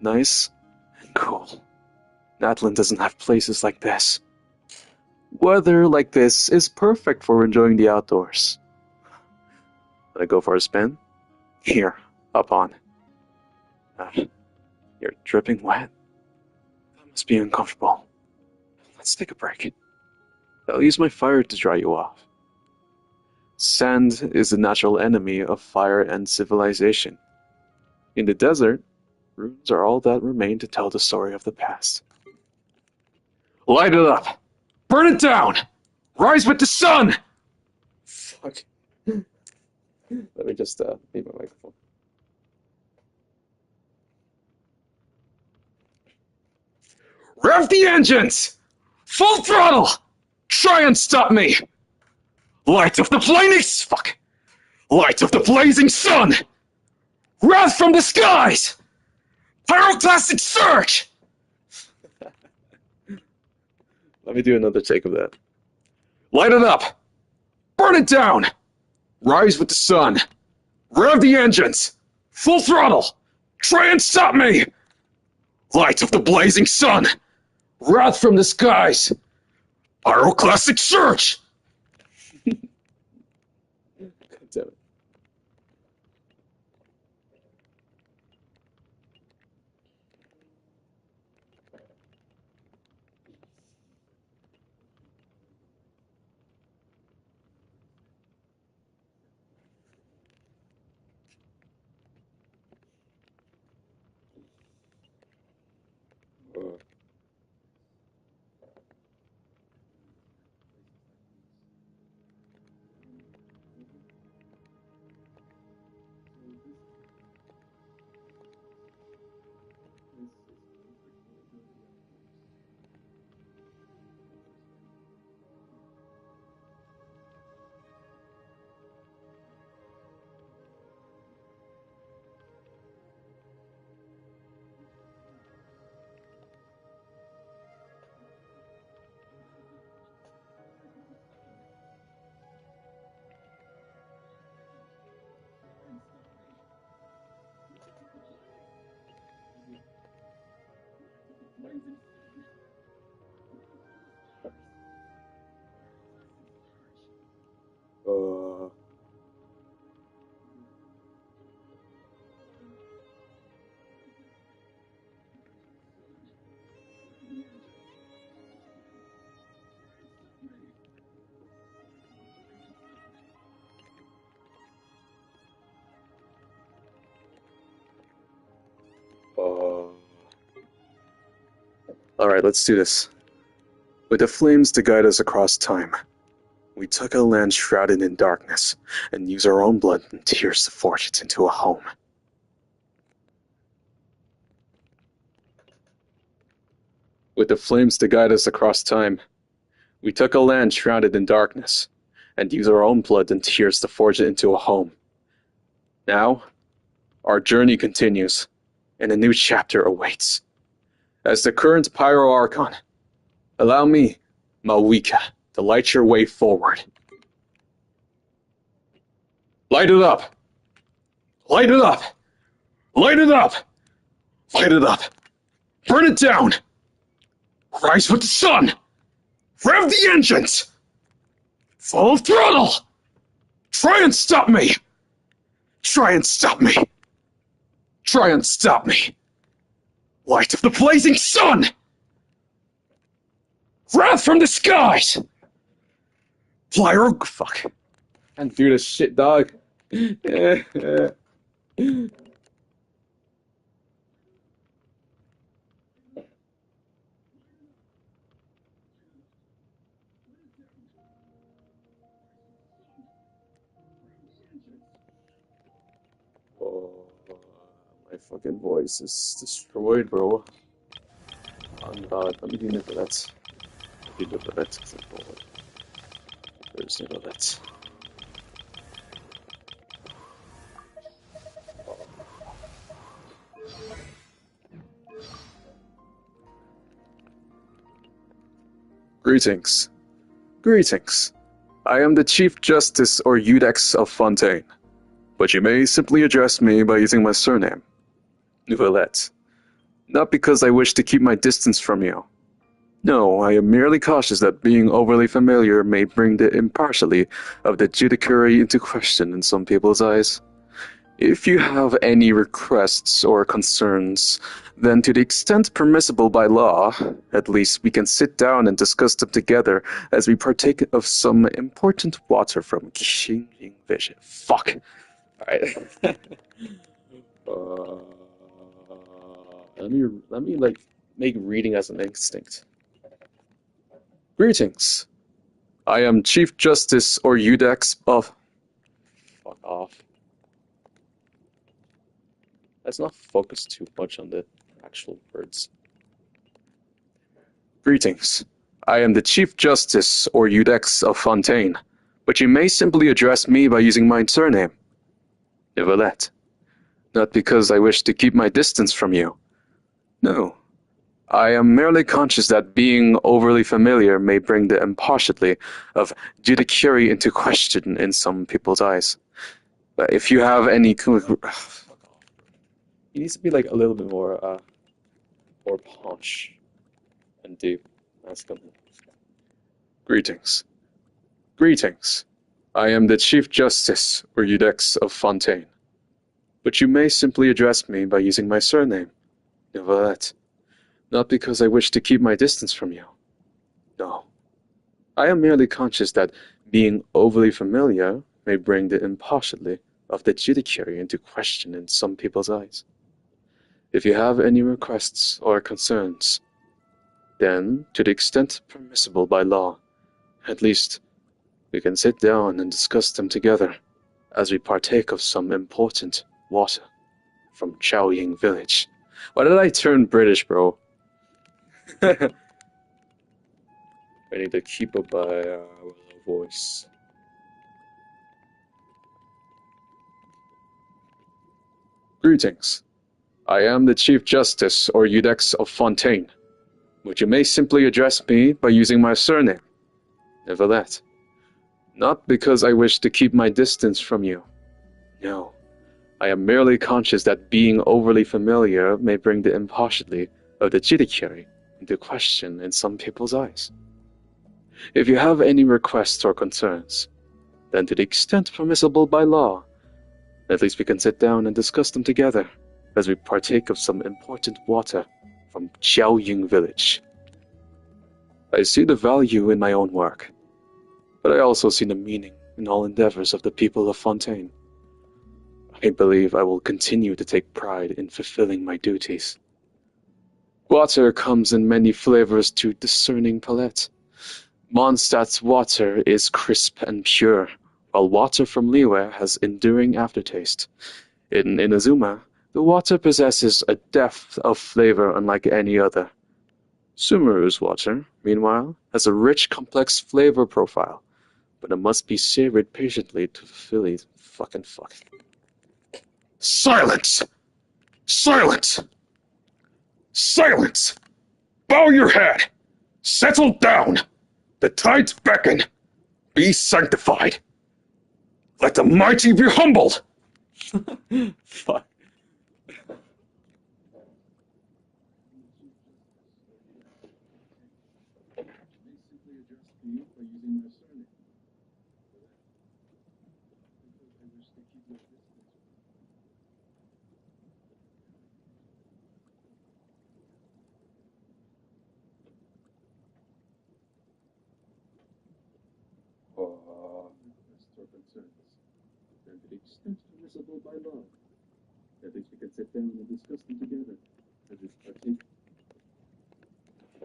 Nice and cool. Natlan doesn't have places like this. Weather like this is perfect for enjoying the outdoors. Wanna go for a spin? Here, up on. You're dripping wet. That must be uncomfortable. Let's take a break. I'll use my fire to dry you off. Sand is the natural enemy of fire and civilization. In the desert, ruins are all that remain to tell the story of the past. Light it up! Burn it down! Rise with the sun! Fuck. Let me just mute my microphone. Rev the engines! Full throttle! Try and stop me! Light of the Light of the blazing sun! Wrath from the skies! Pyroclastic surge! Let me do another take of that. Light it up! Burn it down! Rise with the sun! Rev the engines! Full throttle! Try and stop me! Light of the blazing sun! Wrath from the skies! Pyroclastic surge! God damn it. Alright, let's do this. With the flames to guide us across time, we took a land shrouded in darkness and used our own blood and tears to forge it into a home. With the flames to guide us across time, we took a land shrouded in darkness and used our own blood and tears to forge it into a home. Now, our journey continues, and a new chapter awaits. As the current Pyro Archon, allow me, Malwika, to light your way forward. Light it up! Light it up! Light it up! Light it up! Burn it down! Rise with the sun! Rev the engines! Full throttle! Try and stop me! Try and stop me! Try and stop me! Light of the blazing sun! Wrath from the skies! Pyro... Fuck. Can't do this shit, dog. Oh, my fucking voice is destroyed, bro. Oh god, let me do nipplettes. Let me do nipplettes because I'm bored. There's nipplettes. Greetings. Greetings. I am the Chief Justice or Udex of Fontaine, but you may simply address me by using my surname, Nouvellette. Not because I wish to keep my distance from you. No, I am merely cautious that being overly familiar may bring the impartiality of the judiciary into question in some people's eyes. If you have any requests or concerns, then to the extent permissible by law, at least we can sit down and discuss them together as we partake of some important water from Xinjing Vision. Fuck. Alright. Let me like make reading as an instinct. Greetings. I am Chief Justice or Udex of... Fuck off. Let's not focus too much on the actual words. Greetings. I am the Chief Justice or Udex of Fontaine, but you may simply address me by using my surname, Nicolette. Not because I wish to keep my distance from you. No. I am merely conscious that being overly familiar may bring the impartiality of judiciary into question in some people's eyes. But if you have any... He needs to be like a little bit more punch and deep. That's good. Greetings. Greetings. I am the Chief Justice or Udex of Fontaine, but you may simply address me by using my surname, Nicolette. Not because I wish to keep my distance from you. No. I am merely conscious that being overly familiar may bring the impartiality of the judiciary into question in some people's eyes. If you have any requests or concerns, then, to the extent permissible by law, at least, we can sit down and discuss them together as we partake of some important water from Chaoying Village. Why did I turn British, bro? I need to keep up my voice. Greetings. I am the Chief Justice or Udex of Fontaine, but you may simply address me by using my surname, Nicolette. Not because I wish to keep my distance from you. No. I am merely conscious that being overly familiar may bring the impartiality of the judiciary into question in some people's eyes. If you have any requests or concerns, then to the extent permissible by law, at least we can sit down and discuss them together as we partake of some important water from Jiaoying village. I see the value in my own work, but I also see the meaning in all endeavors of the people of Fontaine. I believe I will continue to take pride in fulfilling my duties. Water comes in many flavors to discerning palate. Mondstadt's water is crisp and pure, while water from Liyue has enduring aftertaste. In Inazuma, the water possesses a depth of flavor unlike any other. Sumeru's water, meanwhile, has a rich, complex flavor profile, but it must be savored patiently to fulfill it. Fucking fuck. Silence! Silence! Silence! Bow your head! Settle down! The tides beckon! Be sanctified! Let the mighty be humbled! Fuck. By law. At least we can sit down and discuss them together.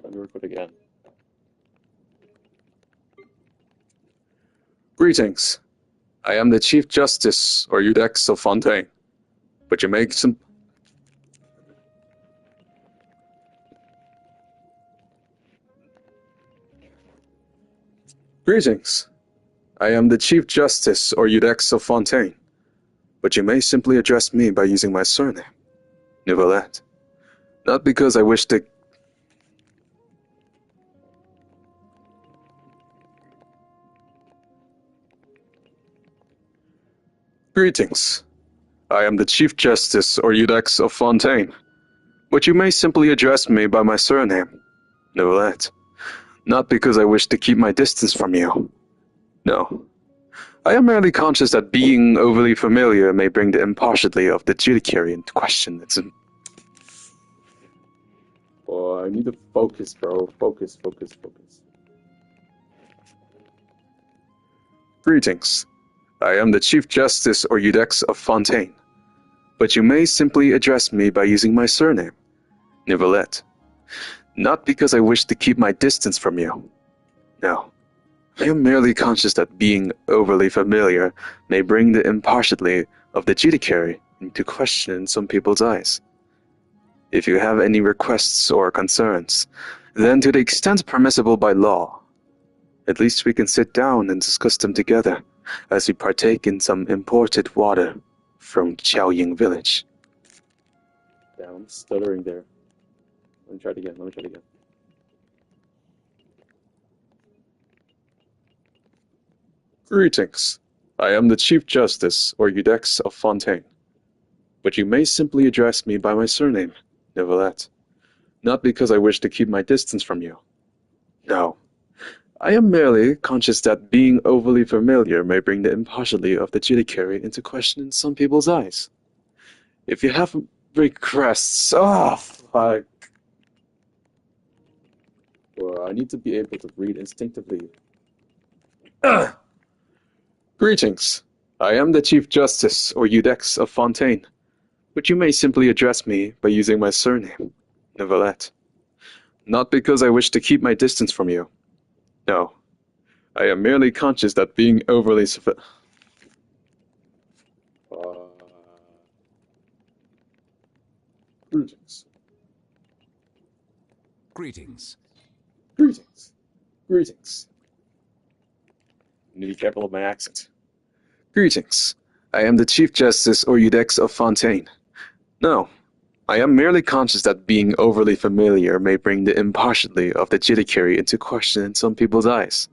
Let me record again. Greetings. I am the Chief Justice, or Udex of Fontaine. But you make some... Greetings. I am the Chief Justice, or Udex of Fontaine. But you may simply address me by using my surname, Nivelette. Not because I wish to... Greetings. I am the Chief Justice, or Udex of Fontaine. But you may simply address me by my surname, Nivelette. Not because I wish to keep my distance from you. No. I am merely conscious that being overly familiar may bring the impartiality of the judiciary into question. Oh, I need to focus, bro. Focus. Greetings. I am the Chief Justice or Udex of Fontaine. But you may simply address me by using my surname, Nivelette. Not because I wish to keep my distance from you. No. I am merely conscious that being overly familiar may bring the impartiality of the judiciary into question in some people's eyes. If you have any requests or concerns, then to the extent permissible by law, at least we can sit down and discuss them together as we partake in some imported water from Jiaoying village. Damn, I'm stuttering there. Let me try it again. Greetings. I am the Chief Justice, or Udex of Fontaine. But you may simply address me by my surname, Nivelette. Not because I wish to keep my distance from you. No. I am merely conscious that being overly familiar may bring the impartiality of the judiciary into question in some people's eyes. If you have requests... Oh, fuck. Well, I need to be able to read instinctively. Greetings. I am the Chief Justice, or Udex of Fontaine, but you may simply address me by using my surname, Nivelette. Not because I wish to keep my distance from you. No. I am merely conscious that being overly... Greetings. Greetings. Greetings. I need to be careful of my accent. Greetings. I am the Chief Justice or Udex of Fontaine. No, I am merely conscious that being overly familiar may bring the impartiality of the judiciary into question in some people's eyes.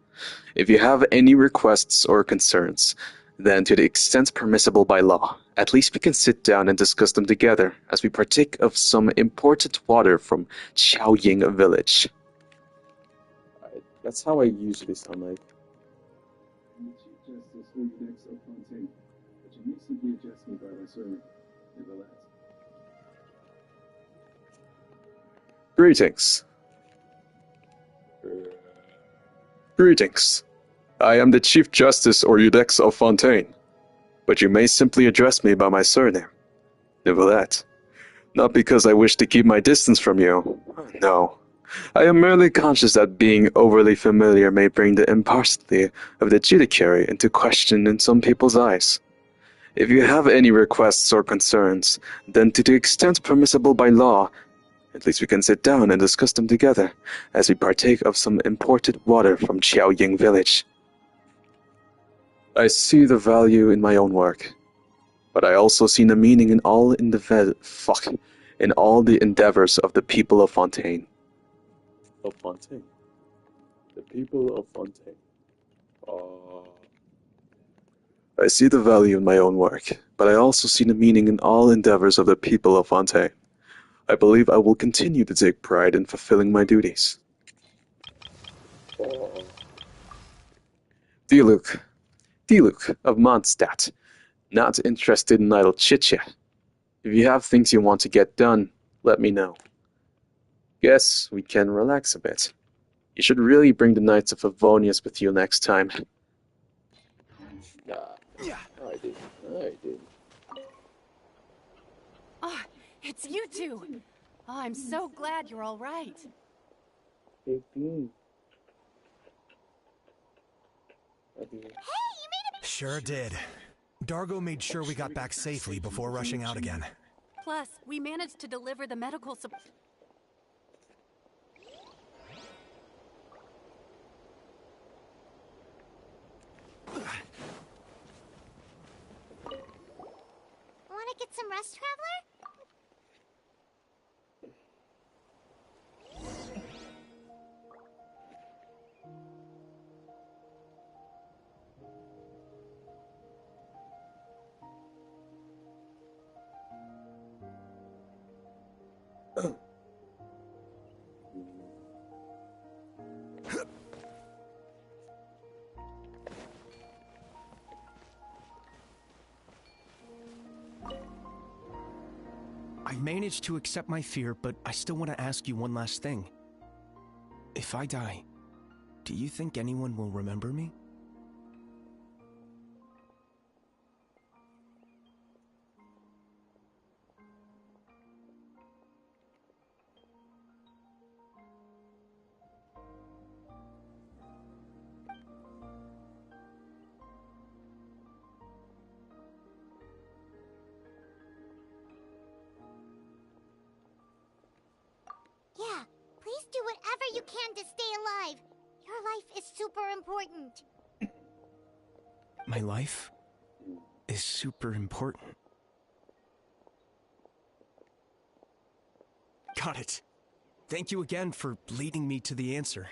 If you have any requests or concerns, Then, to the extent permissible by law, at least we can sit down and discuss them together as we partake of some imported water from Xiaoying village. That's how I usually sound like. Greetings. Greetings. I am the Chief Justice Oryudex of Fontaine, but you may simply address me by my surname, Nicolette. Not because I wish to keep my distance from you. No. I am merely conscious that being overly familiar may bring the impartiality of the judiciary into question in some people's eyes. If you have any requests or concerns, then to the extent permissible by law, at least we can sit down and discuss them together, as we partake of some imported water from Xiaoying village. I see the value in my own work, but I also see the meaning in all in all the endeavors of the people of Fontaine. Of Fontaine? The people of Fontaine. I see the value in my own work, but I also see the meaning in all endeavors of the people of Fontaine. I believe I will continue to take pride in fulfilling my duties. Diluc of Mondstadt. Not interested in idle chit-chat. If you have things you want to get done, let me know. Guess we can relax a bit. You should really bring the Knights of Favonius with you next time. I did. Ah, it's you two. Oh, I'm so glad you're all right. Hey, you made it. Sure did. Dargo made sure we got back safely before rushing out again. Plus, we managed to deliver the medical support. Want to get some rest, Traveler? I managed to accept my fear, but I still want to ask you one last thing. If I die, do you think anyone will remember me? Yeah, please do whatever you can to stay alive. Your life is super important. My life is super important. Got it. Thank you again for leading me to the answer.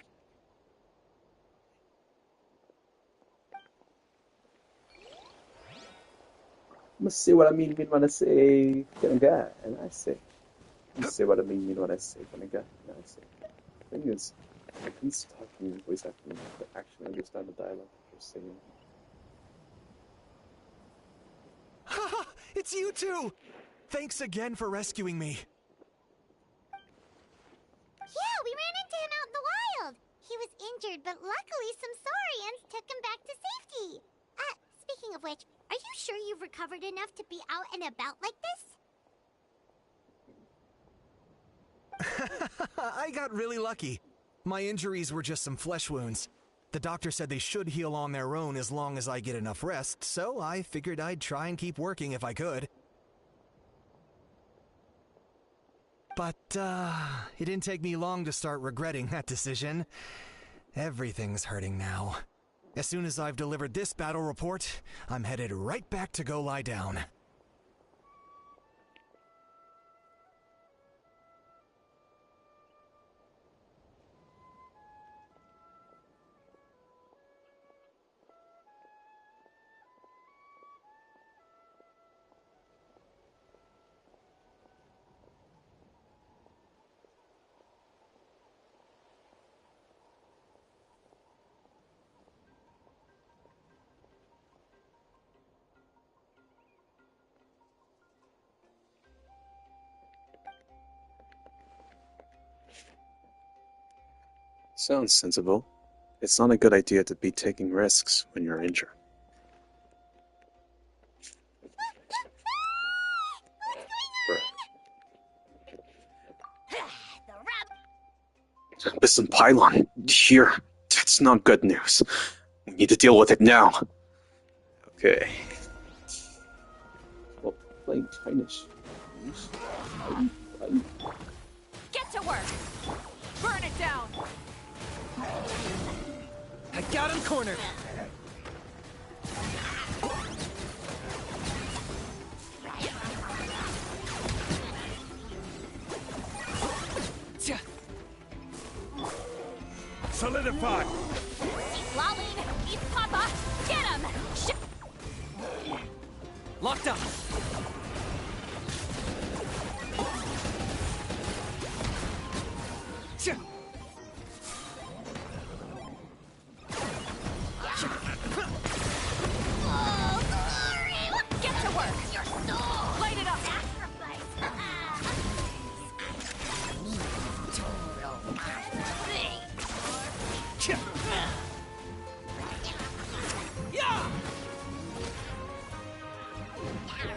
I'm gonna say what I mean when I say, get a guy, and I say. I'm gonna say what I mean when I say, when I guy, and I say. The thing is, like, he's talking voice acting to actually understand the dialogue that you're saying. Haha! It's you two! Thanks again for rescuing me. Yeah, we ran into him out in the wild. He was injured, but luckily some saurians took him back to safety. Speaking of which, are you sure you've recovered enough to be out and about like this? I got really lucky. My injuries were just some flesh wounds. The doctor said they should heal on their own as long as I get enough rest, so I figured I'd try and keep working if I could. But, it didn't take me long to start regretting that decision. Everything's hurting now. As soon as I've delivered this battle report, I'm headed right back to go lie down. Sounds sensible. It's not a good idea to be taking risks when you're injured. Listen, Pylon, here. That's not good news. We need to deal with it now. Okay. Well, playing Chinese. Get to work! Burn it down! I got him cornered! Solidify! He's lolling! He's Papa! Get him! Locked up! Get to work! Your soul! Light it up!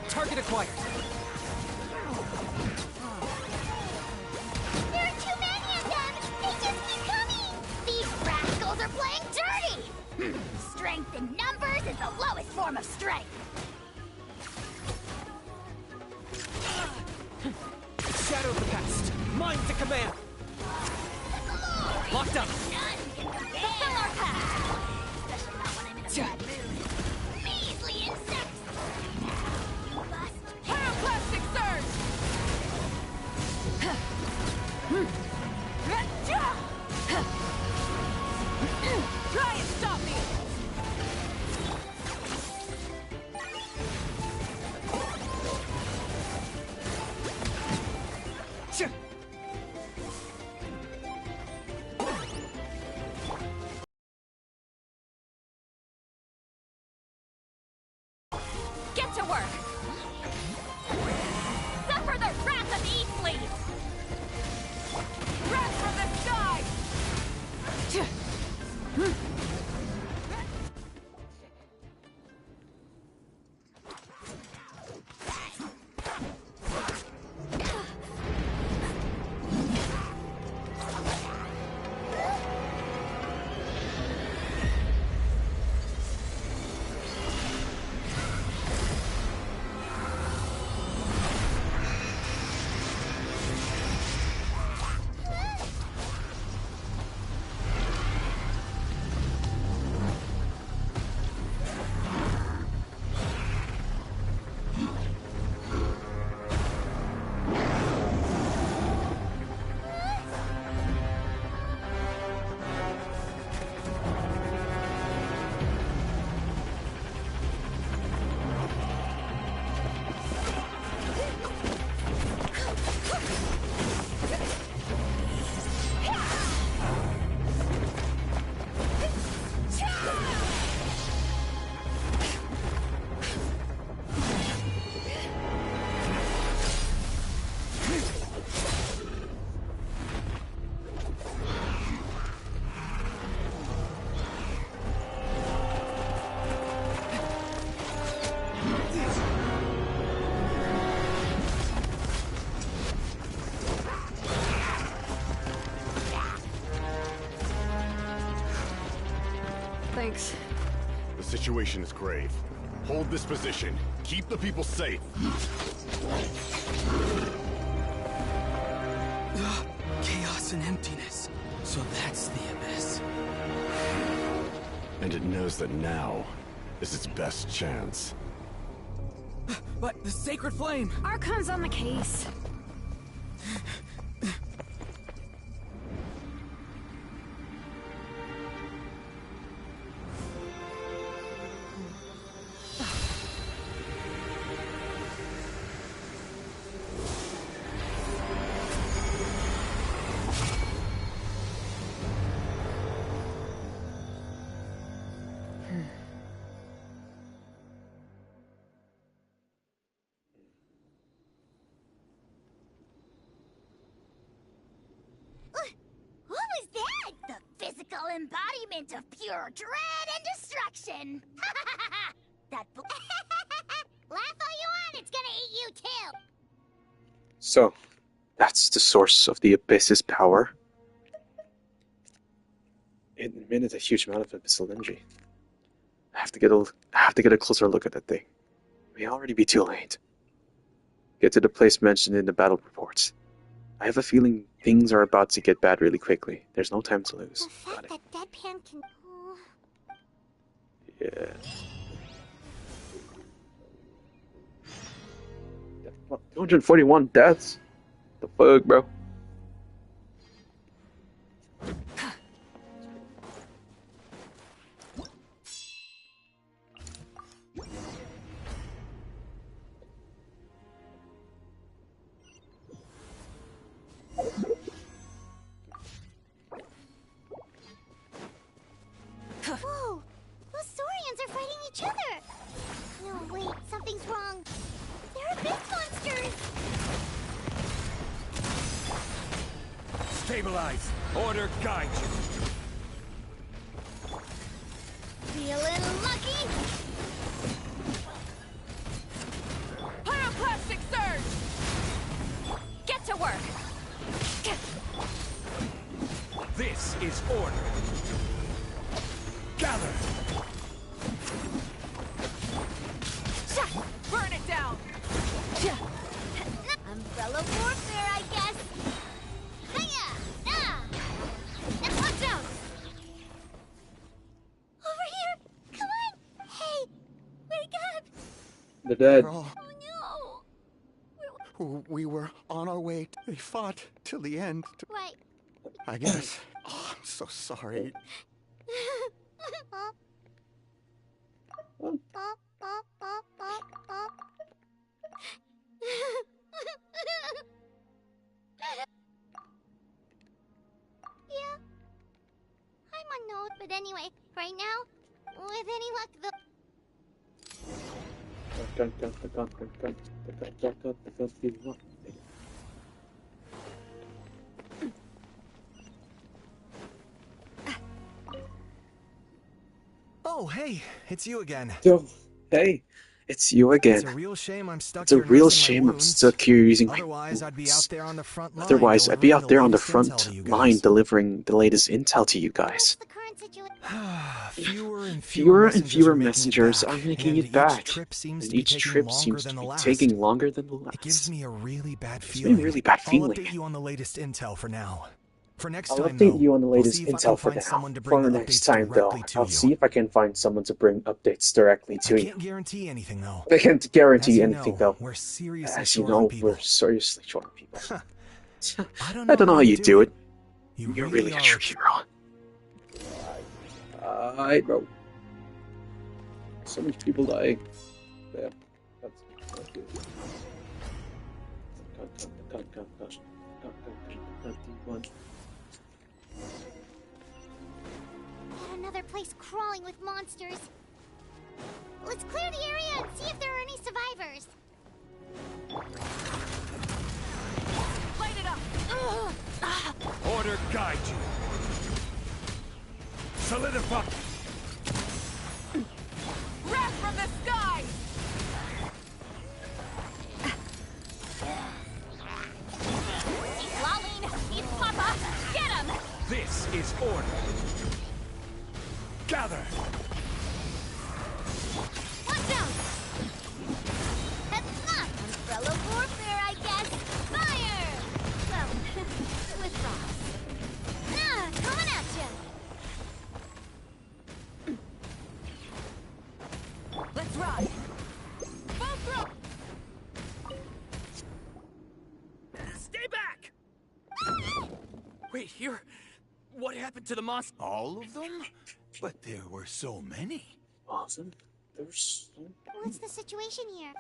Target acquired. There are too many of them! They just keep coming! These rascals are playing dirty! Strength in numbers is the lowest form of strength! Shadow of the past. Mind to command. Locked up. Fulfill our path! Especially not when I'm in a bad mood. Measly insects! You must... Pyroclastic surge! Try and stop me! Get to work! Suffer the wrath of Eastleaf! Wrath from the sky! Thanks. The situation is grave. Hold this position. Keep the people safe. Chaos and emptiness. So that's the abyss. And it knows that now is its best chance. But the sacred flame! Archon's on the case. embodiment of pure dread and destruction. That laugh all you want, it's gonna eat you too. So, that's the source of the Abyss's power. It emitted a huge amount of abyssal energy. I have to get a closer look at that thing. It may already be too late. Get to the place mentioned in the battle reports. I have a feeling things are about to get bad really quickly. There's no time to lose. The fact that Deadpan can... Yeah. What, 241 deaths? The fuck, bro? Whoa! Those Saurians are fighting each other! No, wait, something's wrong. They're abyss monsters! Stabilize. Order guide you. Feeling lucky? Pyroclastic surge! Get to work! This is order. Gather. Burn it down! Umbrella warfare, I guess. Hiya! Ah! Now watch out! Over here! Come on! Hey! Wake up! They're dead. Oh no! We were on our way. They fought till the end. Right. I guess. Oh, I'm so sorry. Yeah. I'm on note, but anyway, right now, with any luck, Oh, hey, it's you again. Yo, hey, it's you again. It's a real shame I'm stuck It's a here real nursing my shame I'm wounds. stuck here using my Otherwise, I'd be out there on the front line. Otherwise, I'd be out there on the delivering front latest intel to you line guys. delivering the latest intel to you guys. Fewer and Fewer and fewer messengers messengers are making it back, and each trip seems to be taking longer than the last. It gives me a really bad Gives me feeling. a really bad I'll feeling. update you on the latest intel for now. For next I'll time, update though, you on the we'll latest see if I intel can for find now. someone to bring For the the next updates time, though, directly to I'll you. see if I can find someone to bring updates directly to I you. can't guarantee anything, though. I can't guarantee As you anything, know, though. we're seriously As you short on know, people. we're seriously short on people. I I don't know how you do it. You You're really really a are true hero. Alright, bro. So many people dying. Yeah, that's not good. Yet another place crawling with monsters. Let's clear the area and see if there are any survivors. Light it up! Order guide you. Solidify. Wrath from the sky! He's lolling! He's Papa! Get him! This is order. Gather. Watch out! Heads up! Umbrella warfare, I guess! Fire! Well, with frost. Ah, coming at you! Let's ride! Stay back! Wait, here? What happened to the monster? All of them? But there were so many. Awesome. There's so What's the situation here?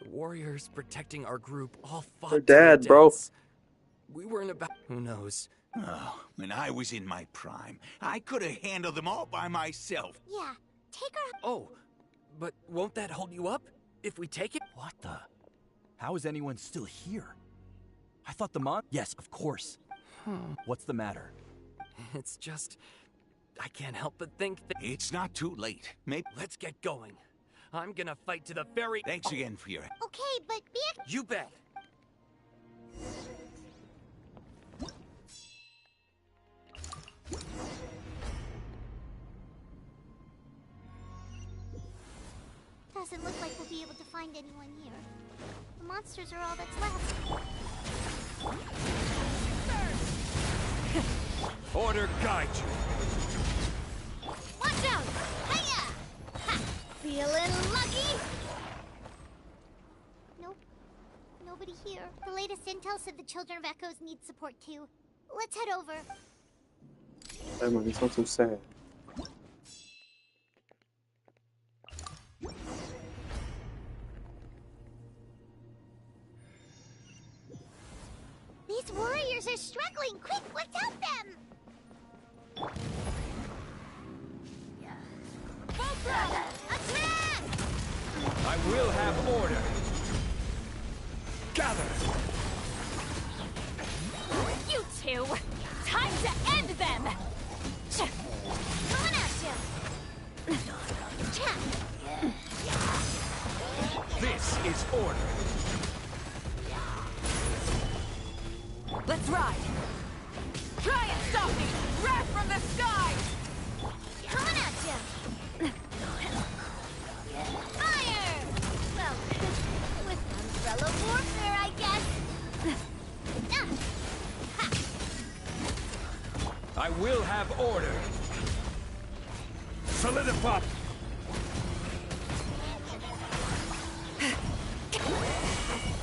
The warriors protecting our group all fought They're to their dead, bro. deaths. We weren't about... Who knows? Oh, when I was in my prime, I could have handled them all by myself. Yeah, take her... Oh, but won't that hold you up? If we take it? What the? How is anyone still here? I thought the mon- Yes, of course. What's the matter? It's just... I can't help but think that... It's not too late. Maybe... Let's get going. I'm gonna fight to the very... Thanks again for your... Okay, but You bet. doesn't look like we'll be able to find anyone here. The monsters are all that's left. Order guide you. Watch out! Hiya! Ha! Feeling lucky? Nope. Nobody here. The latest intel said the Children of Echoes need support too. Let's head over. Hey man, it's not so sad. These warriors are struggling! Quick, let's help them! Attack! I will have order. Gather! You two! Time to end them! Coming at you! This is order. Let's ride! Try and stop me! Wrath from the sky! Coming at you! Fire! Well, with umbrella warfare, I guess. I will have order. Solidify.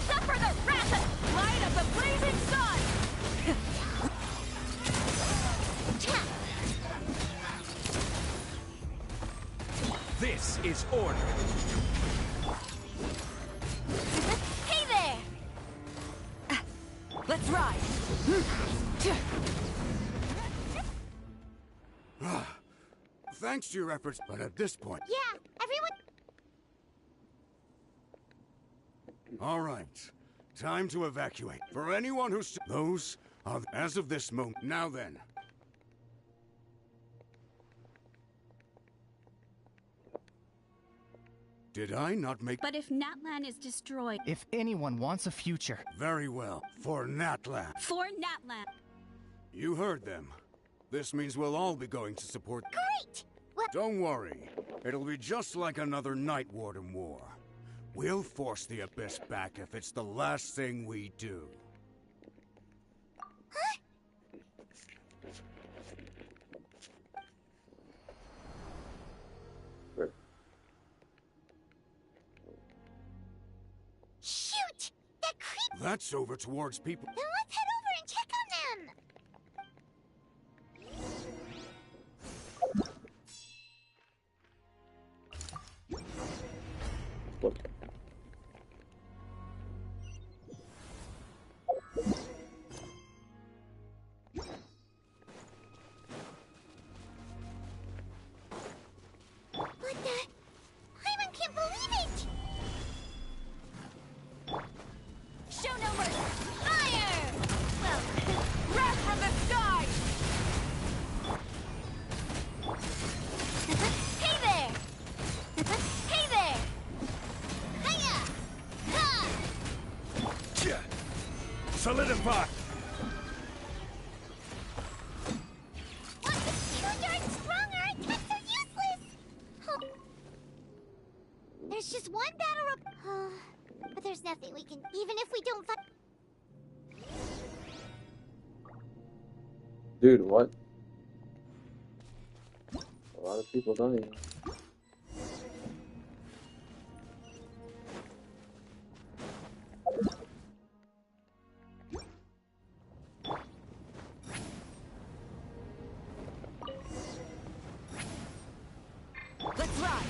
Suffer the wrath and light of the blazing sun! This is order. Hey there! Let's ride! Thanks to your efforts, but at this point... Yeah, everyone... All right. Time to evacuate. For anyone who's... Those are... As of this moment... Now then. Did I not make... But if Natlan is destroyed... If anyone wants a future... Very well. For Natlan. For Natlan. You heard them. This means we'll all be going to support... Great! Well... Don't worry. It'll be just like another Night Warden war. We'll force the Abyss back if it's the last thing we do. Huh? Shoot! That creep... That's over towards people... Then let's head over and check on them! Look. What the... Hyman can't believe it! Show no mercy! Fire! Well... Wrath from the sky! Hey there! Hey there! Hiya! Ha! Solidify. What? Too darn strong! Our attacks are useless! Oh. There's just one battle but there's nothing we can... Even if we don't fight... Dude, what? A lot of people dying. Let's ride!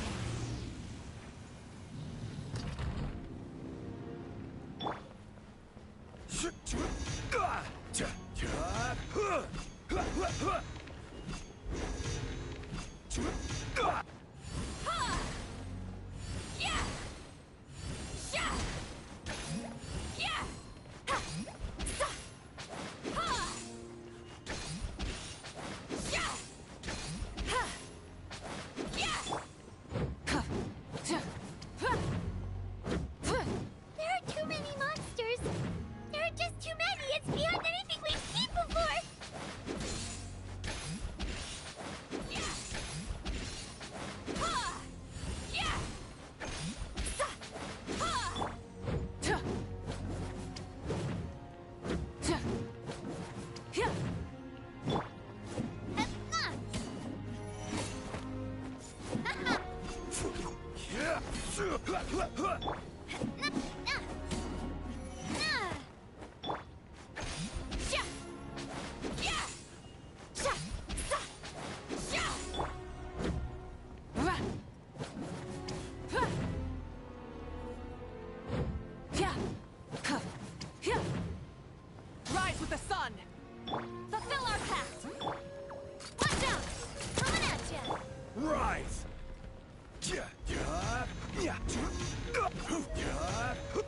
Rise with the sun! Fulfill our pact! Watch out! Coming at ya! Rise!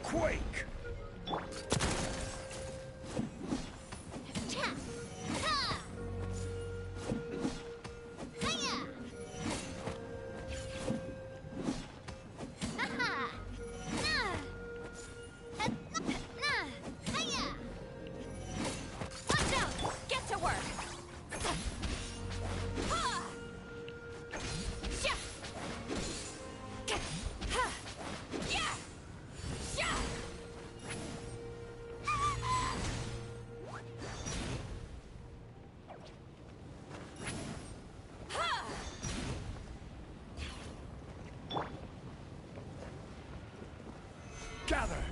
Quake! Watch out! Get to work! Gather!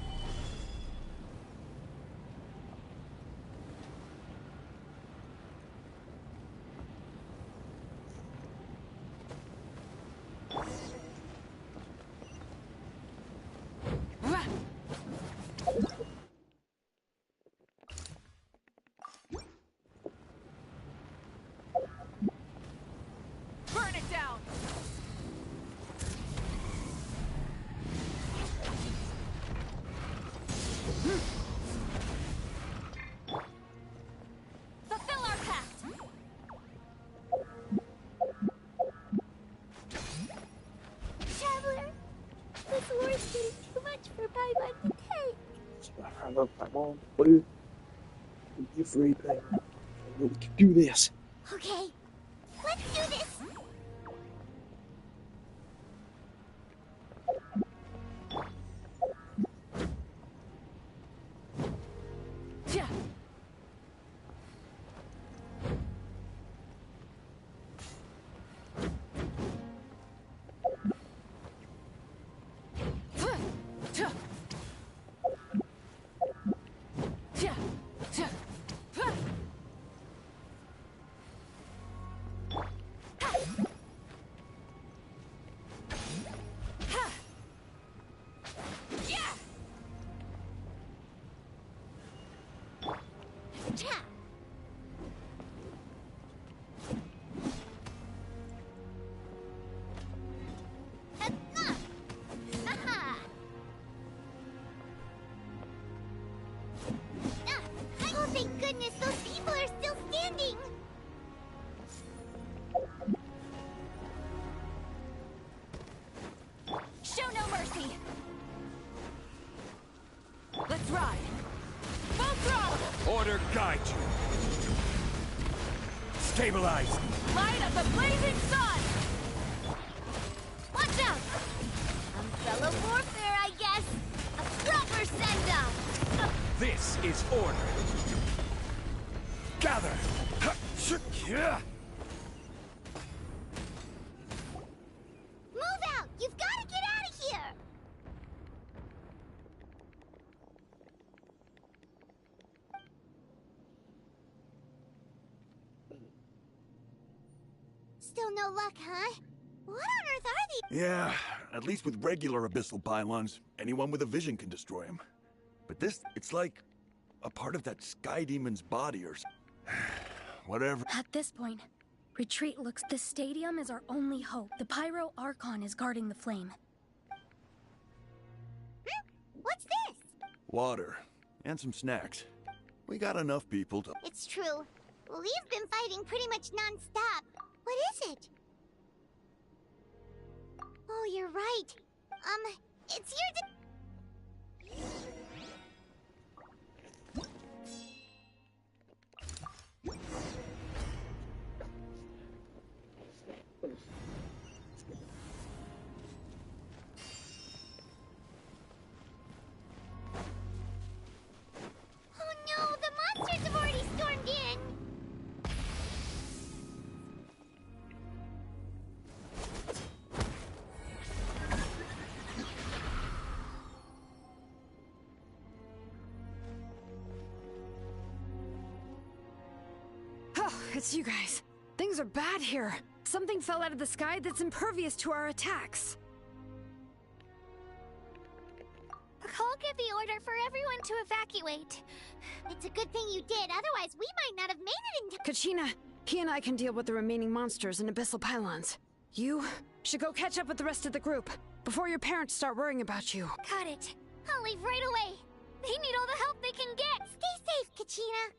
Burn it down! Fulfill our pact! Traveler, this war's getting too much for Paimon to take. I love my mom. What is? Don't be afraid, man. I know we can do this. Okay, let's do this. Oh, thank goodness those people are still standing! Show no mercy! Let's ride! Full throttle! Order guide you! Stabilize! Light of the blazing sun! Watch out! Umbrella warfare, I guess! A proper send-off! This is order! Gather! Move out! You've got to get out of here! Still no luck, huh? What on earth are these? Yeah, at least with regular abyssal pylons, anyone with a vision can destroy them. But this, it's like a part of that sky demon's body or whatever. At this point, retreat looks... The stadium is our only hope. The Pyro Archon is guarding the flame. What's this? Water and some snacks. We got enough people to... It's true. We've been fighting pretty much non-stop. What is it? Oh, you're right. It's your... Oh no, the monsters have already stormed in! It's you guys. Things are bad here. Something fell out of the sky that's impervious to our attacks. I'll give the order for everyone to evacuate. It's a good thing you did, otherwise we might not have made it in time. Kachina, he and I can deal with the remaining monsters and abyssal pylons. You should go catch up with the rest of the group before your parents start worrying about you. Got it. I'll leave right away. They need all the help they can get. Stay safe, Kachina.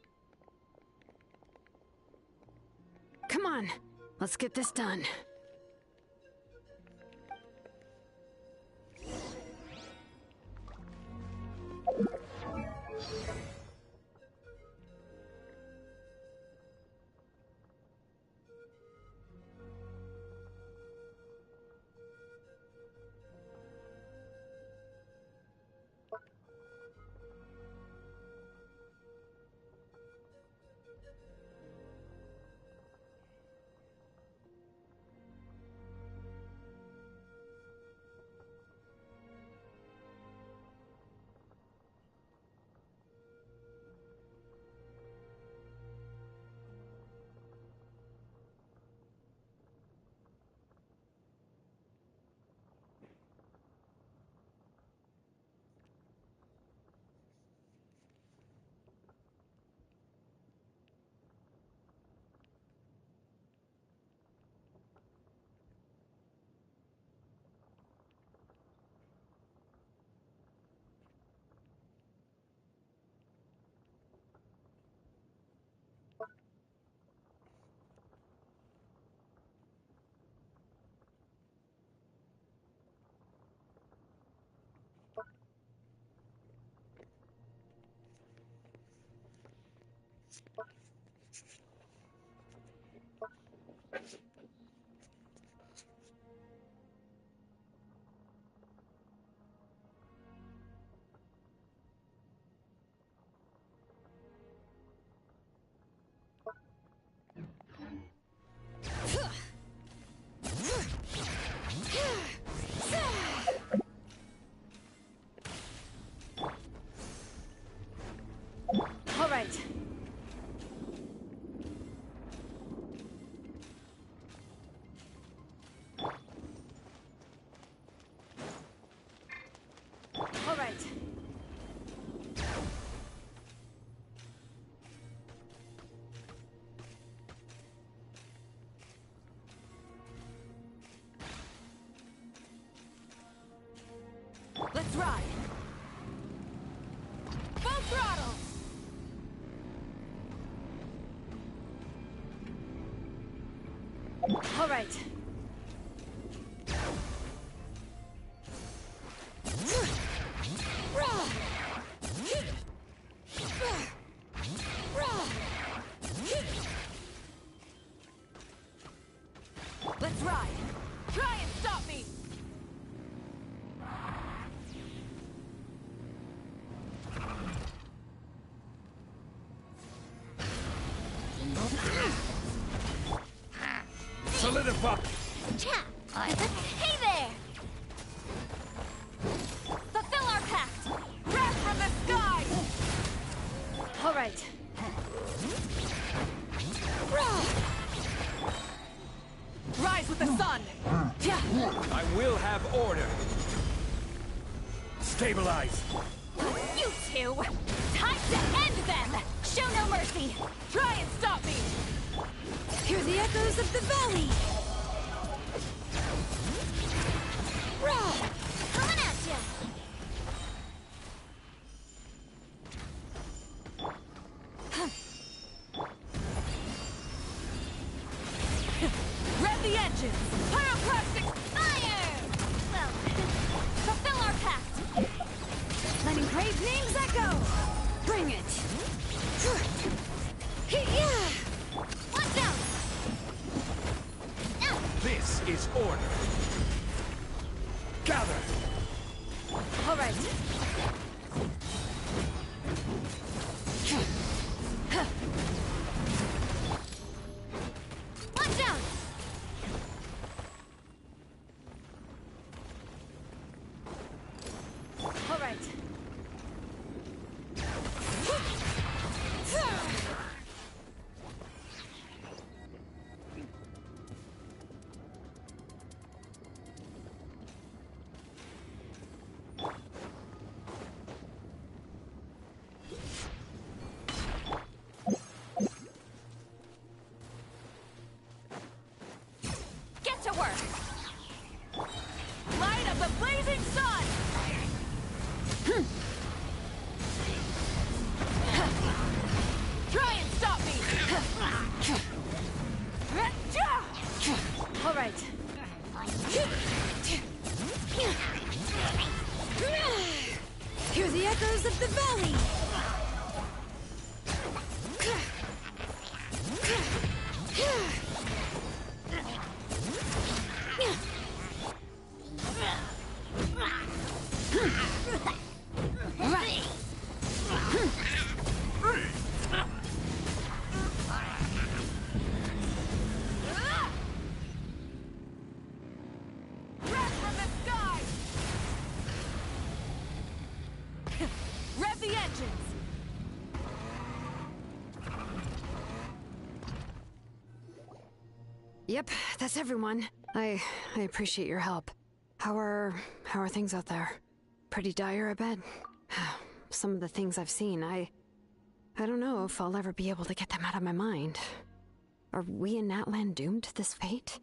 Come on, let's get this done. All right. All right. Let's ride. Full throttle. All right. Let's ride. Try and stop me. Solidify! Hey there! Fulfill our pact! Wrath from the sky! All right. Rise with the sun! I will have order! Stabilize! You two! Time to end them! Show no mercy! Try and stop me! Hear the echoes of the valley! Coming at you! Rev the engines! Pyroclastic Fire! Well, fulfill our pact! Letting brave names echo! Bring it! watch out! This is order! Gather! All right. Watch out! All right. Yep, that's everyone. I appreciate your help. How are things out there? Pretty dire, I bet. Some of the things I've seen, I don't know if I'll ever be able to get them out of my mind. Are we in Natlan doomed to this fate?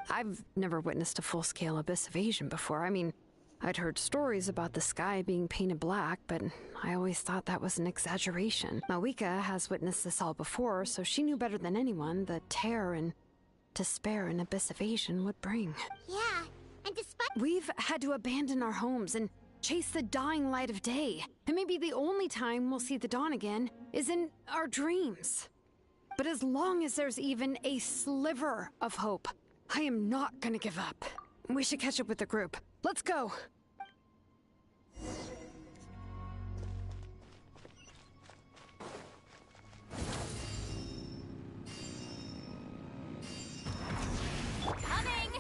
I've never witnessed a full-scale abyss invasion before. I mean, I'd heard stories about the sky being painted black, but I always thought that was an exaggeration. Malika has witnessed this all before, so she knew better than anyone the terror and despair an abyss invasion would bring. Yeah, and despite— We've had to abandon our homes and chase the dying light of day. And maybe the only time we'll see the dawn again is in our dreams. But as long as there's even a sliver of hope, I am not gonna give up. We should catch up with the group. Let's go! Coming!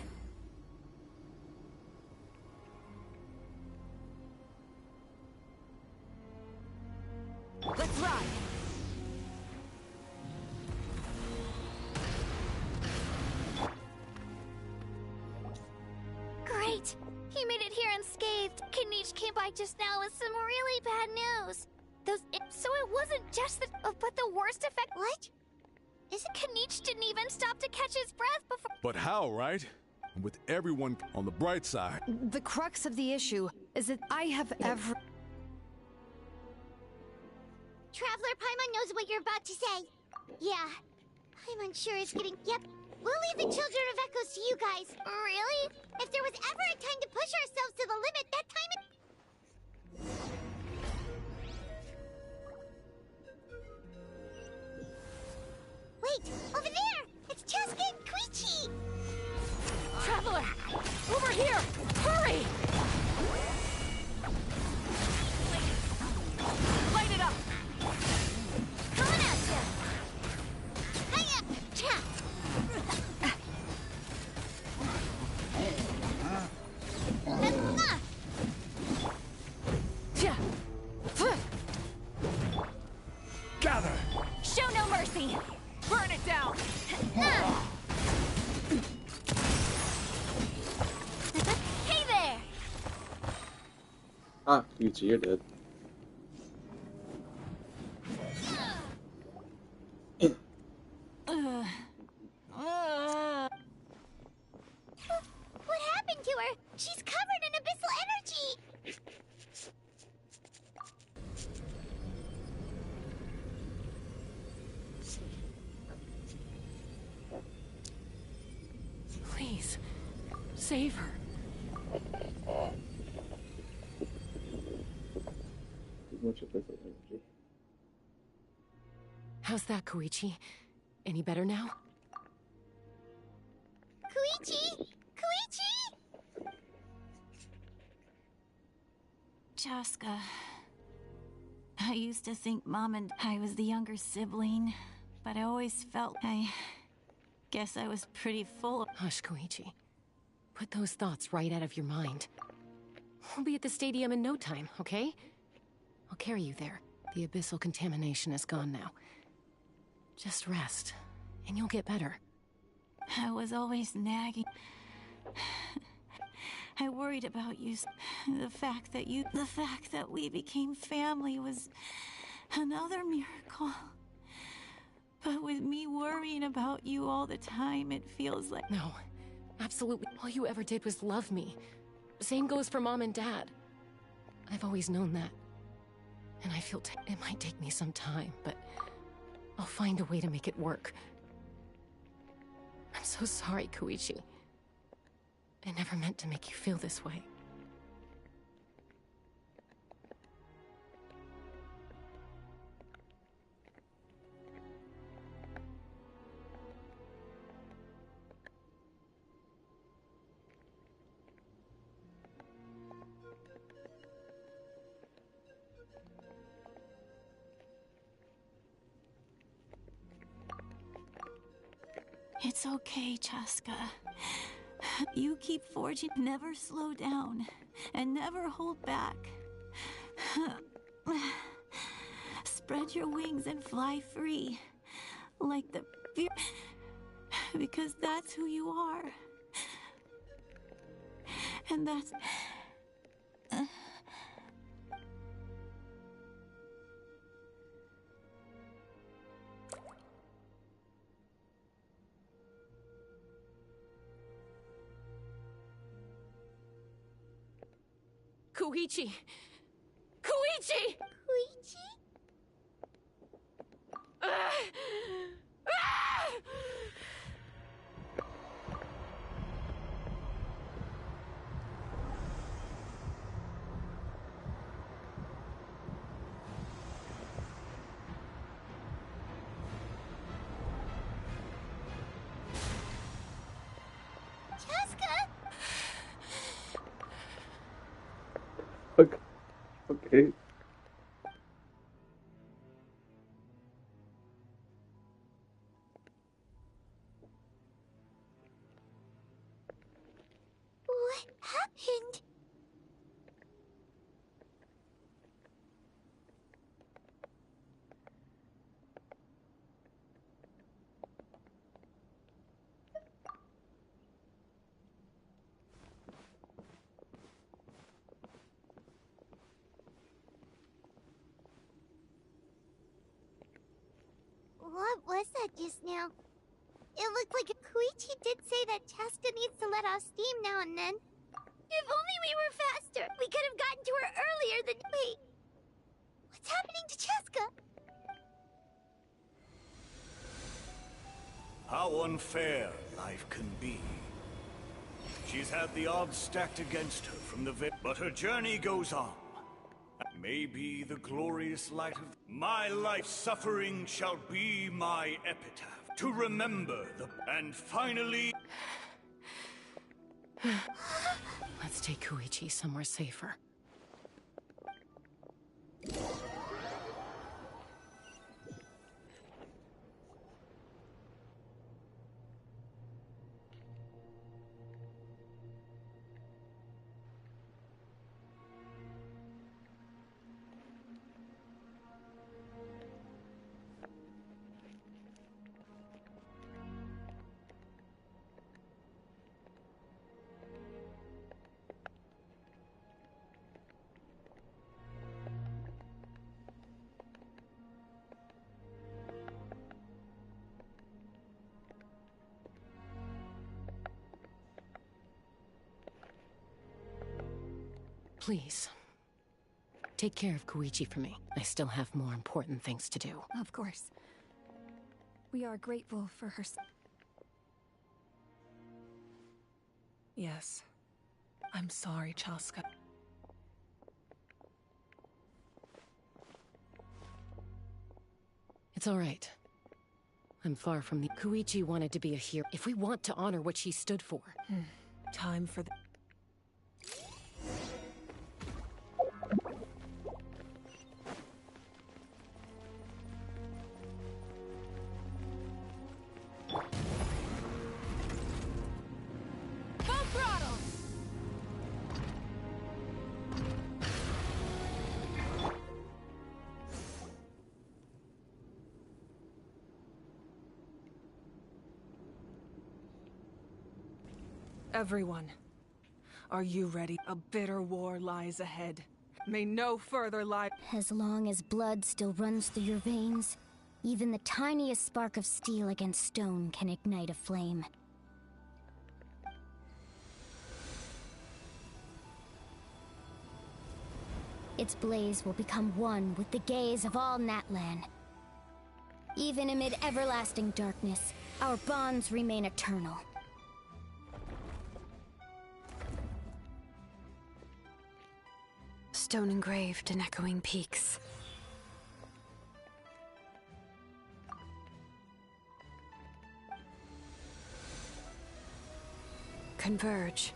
Let's ride! Great! He made it here unscathed. Kanich came by just now with some really bad news. So it wasn't just but the worst effect— What? Is it Kanich didn't even stop to catch his breath before— But how, right? With everyone on the bright side. The crux of the issue is that I have ever... Traveler Paimon knows what you're about to say. Yeah. I'm unsure it's getting— Yep. We'll leave the Children of Echoes to you guys. Really? If there was ever a time to push ourselves to the limit, that time it— Wait! Over there! It's Chaska and Koichi! Traveler! Over here! Hurry! Light it up! Coming at ya! Hiya! Cha! Gather! Show no mercy! Burn it down! Hey there! Ah, Yuji, you're dead. What happened to her? She's covered in abyssal energy! Please, save her. How's that, Koichi? Any better now? Koichi! Koichi! Chaska. I used to think Mom and I was the younger sibling, but I always felt I guess I was pretty full of— Hush, Koichi. Put those thoughts right out of your mind. We'll be at the stadium in no time, okay? I'll carry you there. The abyssal contamination is gone now. Just rest, and you'll get better. I was always nagging. I worried about you. The fact that we became family was another miracle. But with me worrying about you all the time, it feels like— No, absolutely. All you ever did was love me. Same goes for Mom and Dad. I've always known that. And I feel it might take me some time, but I'll find a way to make it work. I'm so sorry, Koichi. I never meant to make you feel this way. It's okay, Chaska. You keep forging, never slow down, and never hold back. Spread your wings and fly free, like the Because that's who you are. And that's... Koichi! Koichi! Koichi? Okay. What happened? What was that just now? It looked like Koichi did say that Chaska needs to let off steam now and then. If only we were faster! We could have gotten to her earlier than... Wait. What's happening to Chaska? How unfair life can be. She's had the odds stacked against her from the but her journey goes on. Maybe the glorious light of my life's suffering shall be my epitaph to remember the... And finally... Let's take Koichi somewhere safer. Please. Take care of Koichi for me. I still have more important things to do. Of course. We are grateful for her... Yes. I'm sorry, Chaska. It's all right. I'm far from the... Koichi wanted to be a hero. If we want to honor what she stood for... Time for the... Full throttle! Everyone, are you ready? A bitter war lies ahead. May no further lie. As long as blood still runs through your veins, even the tiniest spark of steel against stone can ignite a flame. Its blaze will become one with the gaze of all Natlan. Even amid everlasting darkness, our bonds remain eternal. Stone engraved in echoing peaks. Converge.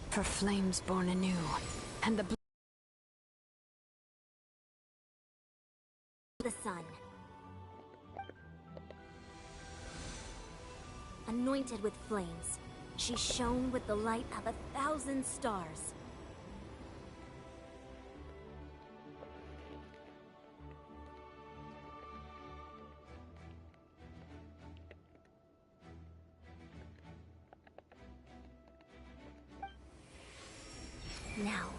For flames born anew, and the sun. Anointed with flames, she shone with the light of 1,000 stars. now.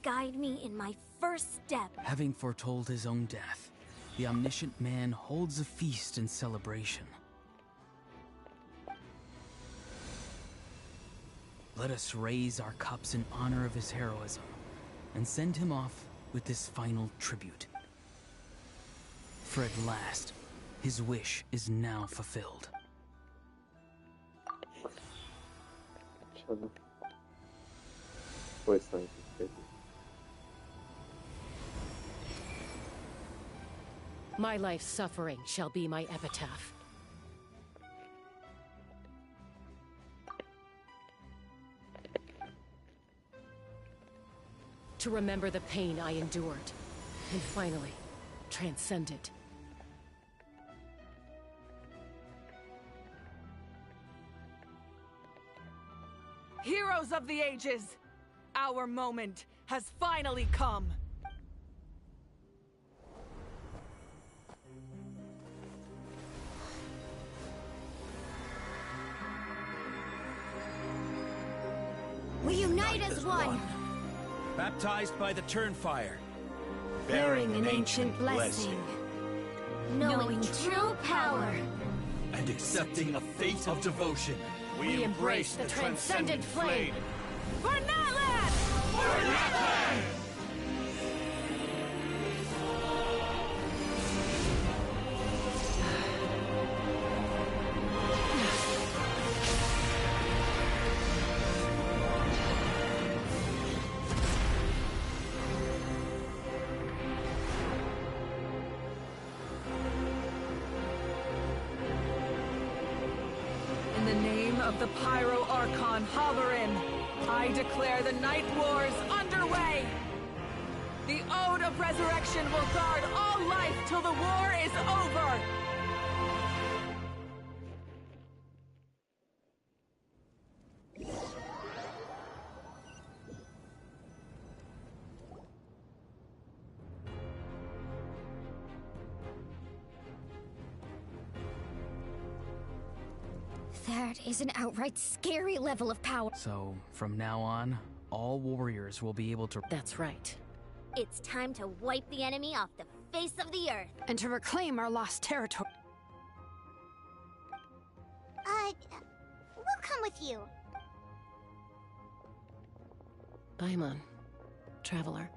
Guide me in my first step. Having foretold his own death, the omniscient man holds a feast in celebration. Let us raise our cups in honor of his heroism and send him off with this final tribute. For at last, his wish is now fulfilled. My life's suffering shall be my epitaph. To remember the pain I endured, and finally, transcend it. Heroes of the ages! Our moment has finally come! We unite as one! Baptized by the Turnfire. Bearing an ancient blessing. Knowing true power. And accepting a fate of devotion. We embrace the transcendent flame. For Natlan! For Natlan! In the name of the Pyro Archon Halloran, I declare the Night Wars underway! The Ode of Resurrection will guard all life till the war is over! That is an outright scary level of power. So, from now on, all warriors will be able to... That's right. It's time to wipe the enemy off the face of the earth. And to reclaim our lost territory. We'll come with you. Paimon, Traveler.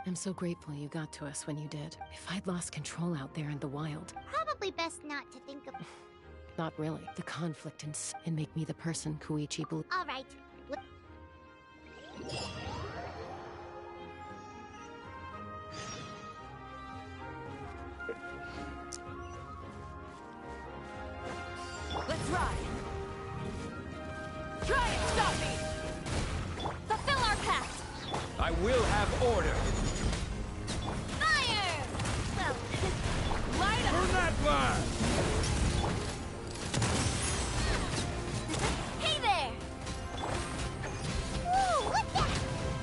I'm so grateful you got to us when you did. If I'd lost control out there in the wild... Probably best not to think of... Not really. The conflict and make me the person Koichi believes. All right. Let's ride! Try and stop me! Fulfill our pact! I will have order! Fire! Well, light up! Burn that fire! Hey there! Whoa, what's that?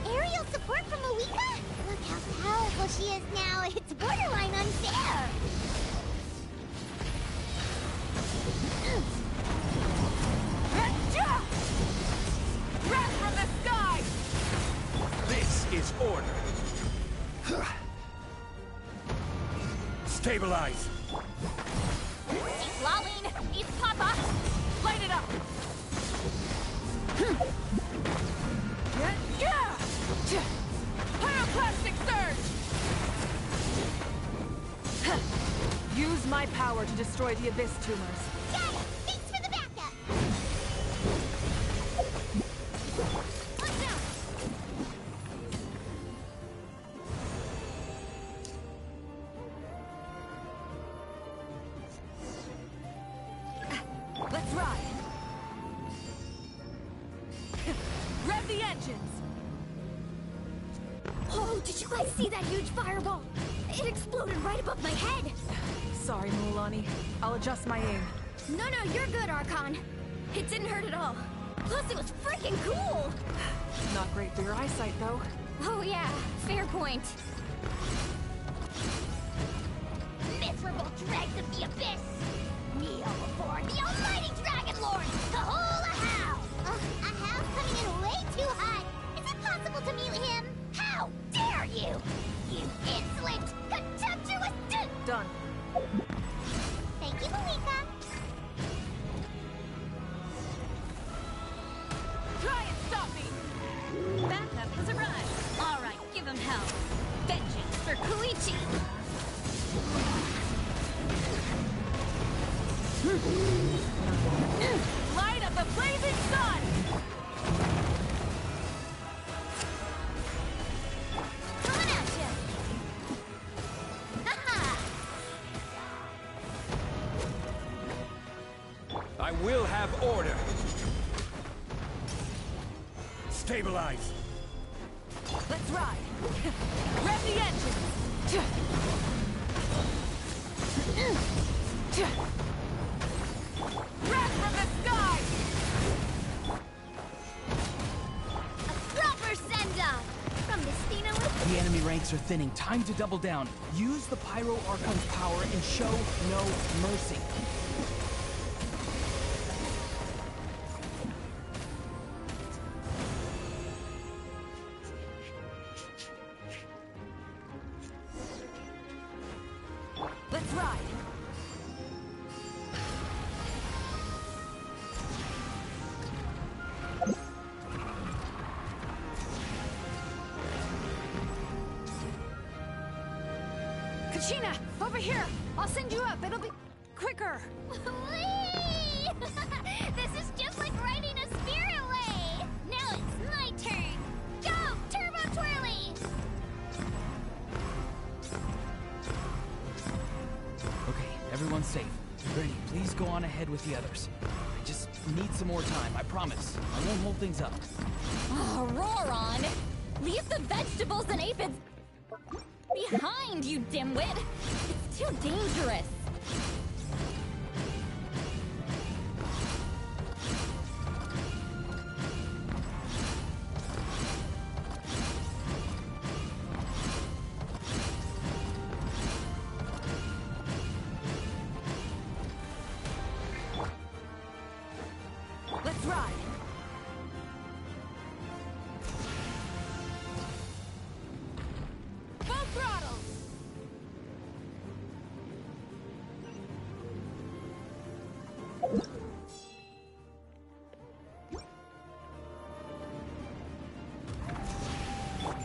Aerial support from Moika? Look how powerful she is now. It's borderline unfair. Wrath from the sky! This is order! Stabilize! Keep lolling! Eat Papa! Light it up! Pyroclastic surge! Use my power to destroy the Abyss tumors. Got it! Thanks for the backup! Watch out! Let's ride! Rev the engines! Oh, did you guys see that huge fireball? It exploded right above my head! Sorry, Mulani. I'll adjust my aim. No, you're good, Archon. It didn't hurt at all. Plus, it was freaking cool! Not great for your eyesight, though. Oh yeah, fair point. Miserable dregs of the Abyss! Kneel before the almighty Dragon Lord, the whole of hell! A house coming in way too hot. Is it You insolent, contemptuous Done. Thank you, Malika. Try and stop me! Backup has arrived. All right, give him hell. Vengeance for Koichi. Light of the blazing sun! Coming at ya! Haha! I will have order. Stabilize. Let's ride! Rev the engines! Breath from the sky! A proper send-off from Mistina with The enemy ranks are thinning. Time to double down. Use the Pyro Archon's power and show no mercy. Let's ride! Kachina, over here! I'll send you up. It'll be quicker. Whee! This is just like riding a spirit way! Now it's my turn! Go, Turbo Twirly! Okay, everyone's safe. Ready, please go on ahead with the others. I just need some more time, I promise. I won't hold things up. Oh, Roron! Leave the vegetables and aphids behind, you dimwit! It's too dangerous! Let's ride! Full throttle!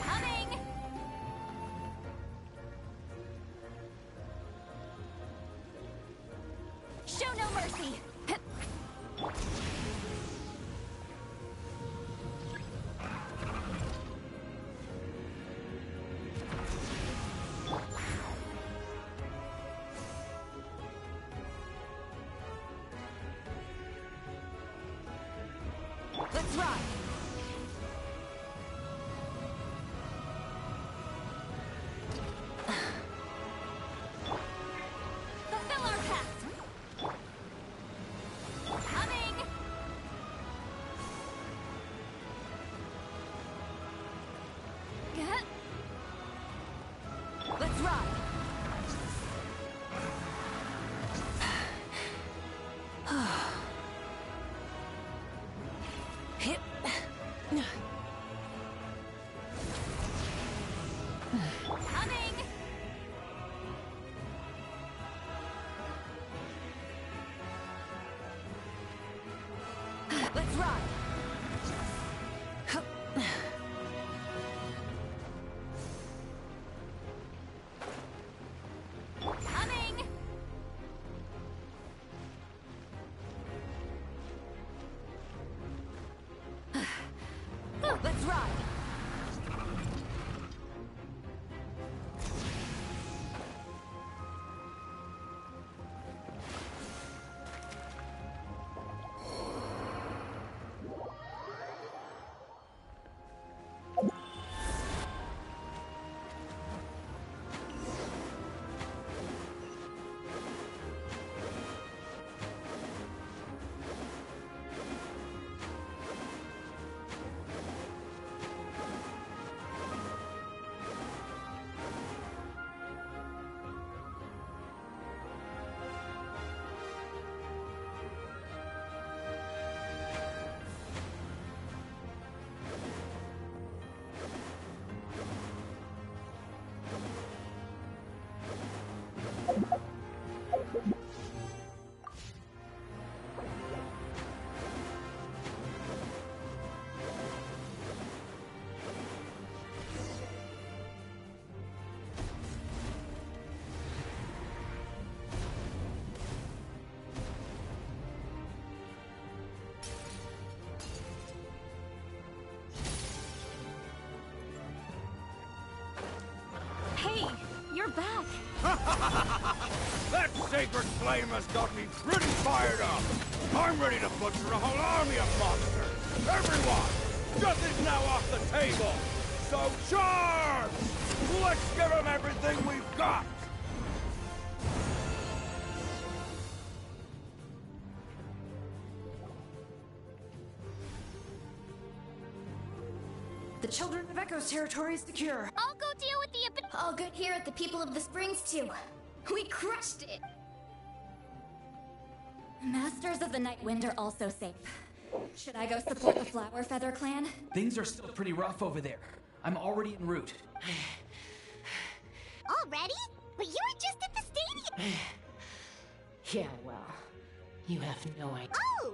Coming! Show no mercy! Let's ride! Fulfill our pact! Coming! Gah. Let's ride! Hit. Coming! Let's ride! Coming! Let's ride! That sacred flame has got me pretty fired up. I'm ready to butcher a whole army of monsters. Everyone, nothing's now off the table. So charge! Let's give them everything we've got. The children of Echo's territory is secure. I'll go deal with the all good here at the people of the Springs too. We crushed it. Masters of the Nightwind are also safe. Should I go support the Flower Feather clan? Things are still pretty rough over there. I'm already en route. Already? But you were just at the stadium! Yeah, well, you have no idea. Oh!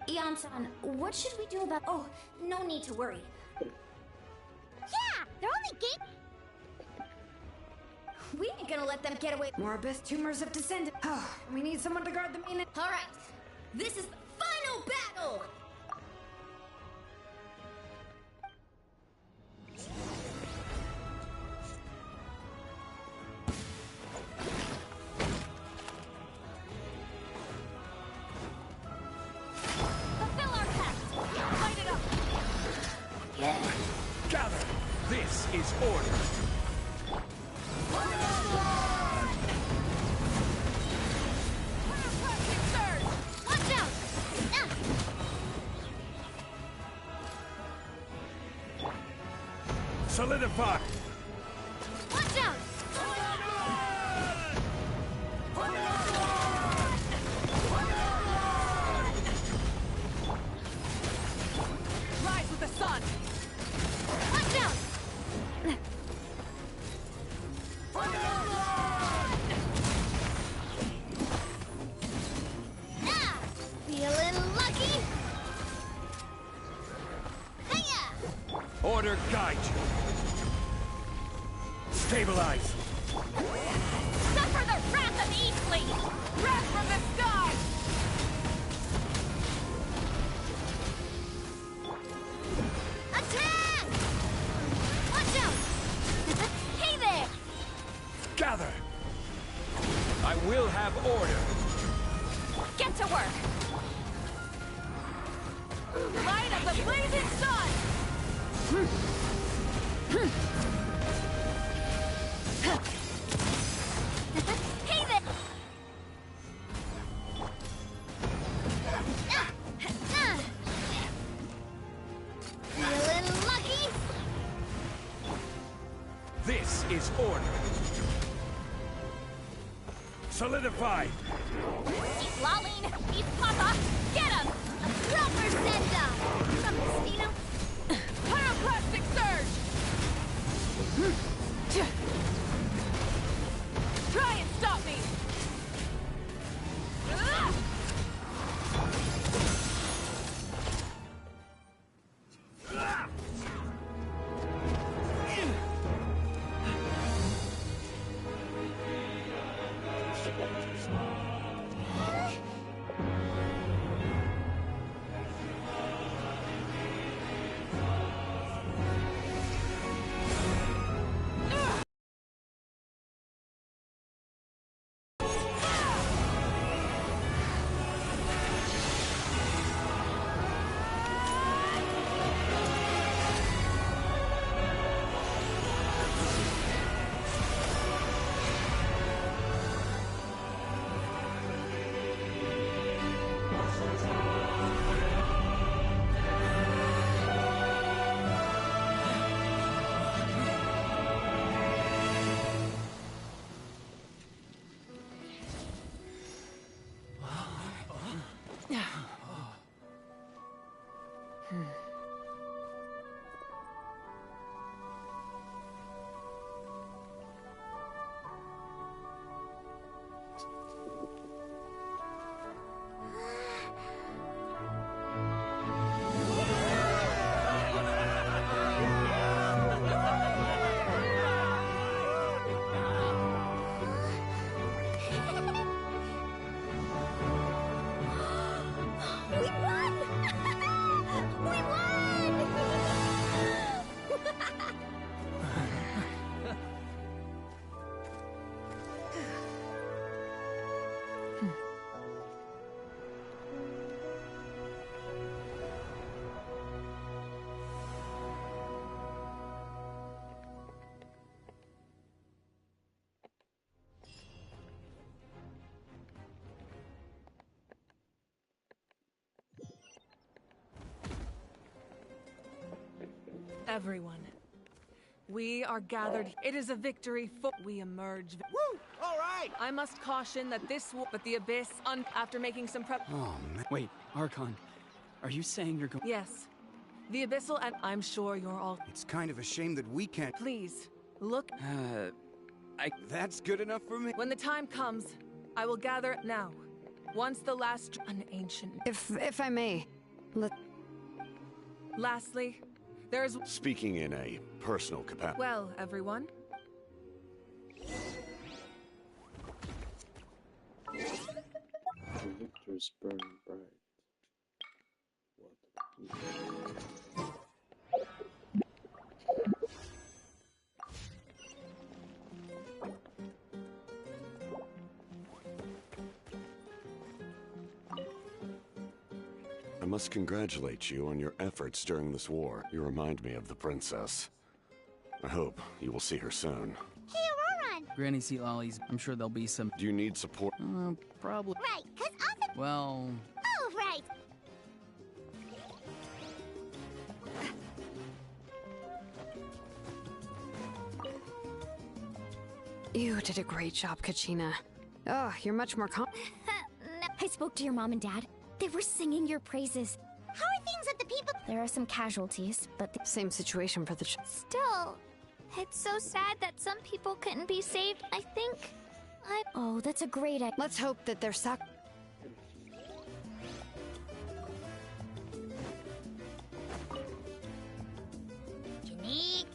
Ian-san, what should we do about— Oh, no need to worry. Yeah! They're only game— We ain't gonna let them get away. More abyss tumors have descended. We need someone to guard the main— Alright, this is the final battle! Fulfill our pact! Light it up! Gather! This is order! Watch out! Solidify! Watch out! Rise with the sun! Watch out! Ah! Feeling lucky? Hiya! Order guide you! Stabilize! Suffer the wrath of Eastleigh! Wrath from the sky! Attack! Watch out! Hey there! Gather! I will have order! Get to work! Light of the blazing sun! Hey there! Feeling lucky? This is order! Solidify! He's lolling! He's Papa! Get him! A proper send-up! From Christina. Pyroclastic surge! Try and stop me! Everyone. We are gathered. It is a victory for we emerge. Woo! All right! I must caution that this will, but the Abyss, after making some prep. Oh, man. Wait, Archon, are you saying you're going? Yes. The Abyssal, and I'm sure you're all. It's kind of a shame that we can't. Please, look. That's good enough for me. When the time comes, I will gather now. Once the last an ancient. If I may, Lastly, there is. Speaking in a personal capacity. Well, everyone. The victors burn bright. I must congratulate you on your efforts during this war. You remind me of the princess. I hope you will see her soon. Hey, Auroron! Granny Seat Lollies, I'm sure there'll be some. Do you need support? Probably. Right, 'cause often. Well. Oh, right. you did a great job, Kachina. Oh, you're much more I spoke to your mom and dad. They were singing your praises. How are things at the people? There are some casualties, but the same situation for the Still, it's so sad that some people couldn't be saved. I think Oh, that's a great idea. Let's hope that they're Unique.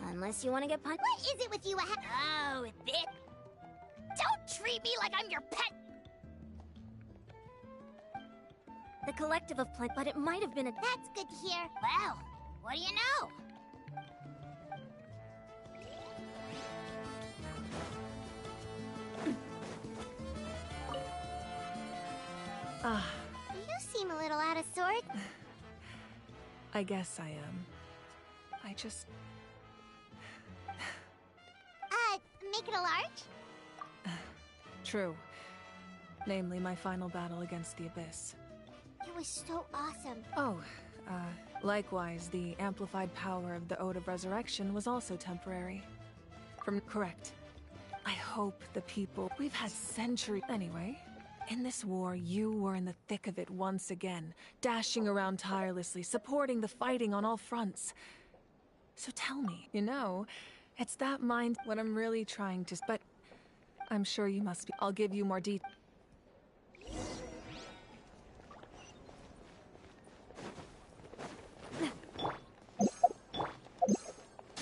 Unless you want to get punched. What is it with you? Oh, this. Don't treat me like I'm your pet. The collective of plant, but it might have been a. That's good to hear. Well, what do you know? You seem a little out of sorts. I guess I am. I just. Make it a large? True. Namely, my final battle against the Abyss. It was so awesome. Oh, likewise, the amplified power of the Ode of Resurrection was also temporary. Correct. I hope the people. We've had centuries. Anyway, in this war, you were in the thick of it once again, dashing around tirelessly, supporting the fighting on all fronts. So tell me, it's that mind what I'm really trying to. But I'm sure you must be. I'll give you more detail.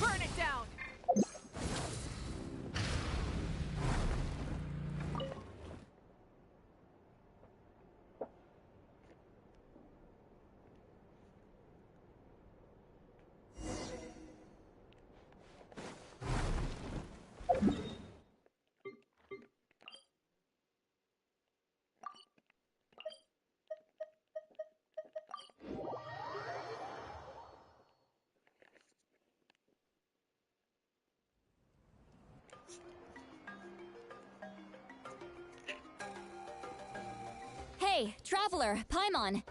Burn it down! Hey, Traveler, Paimon.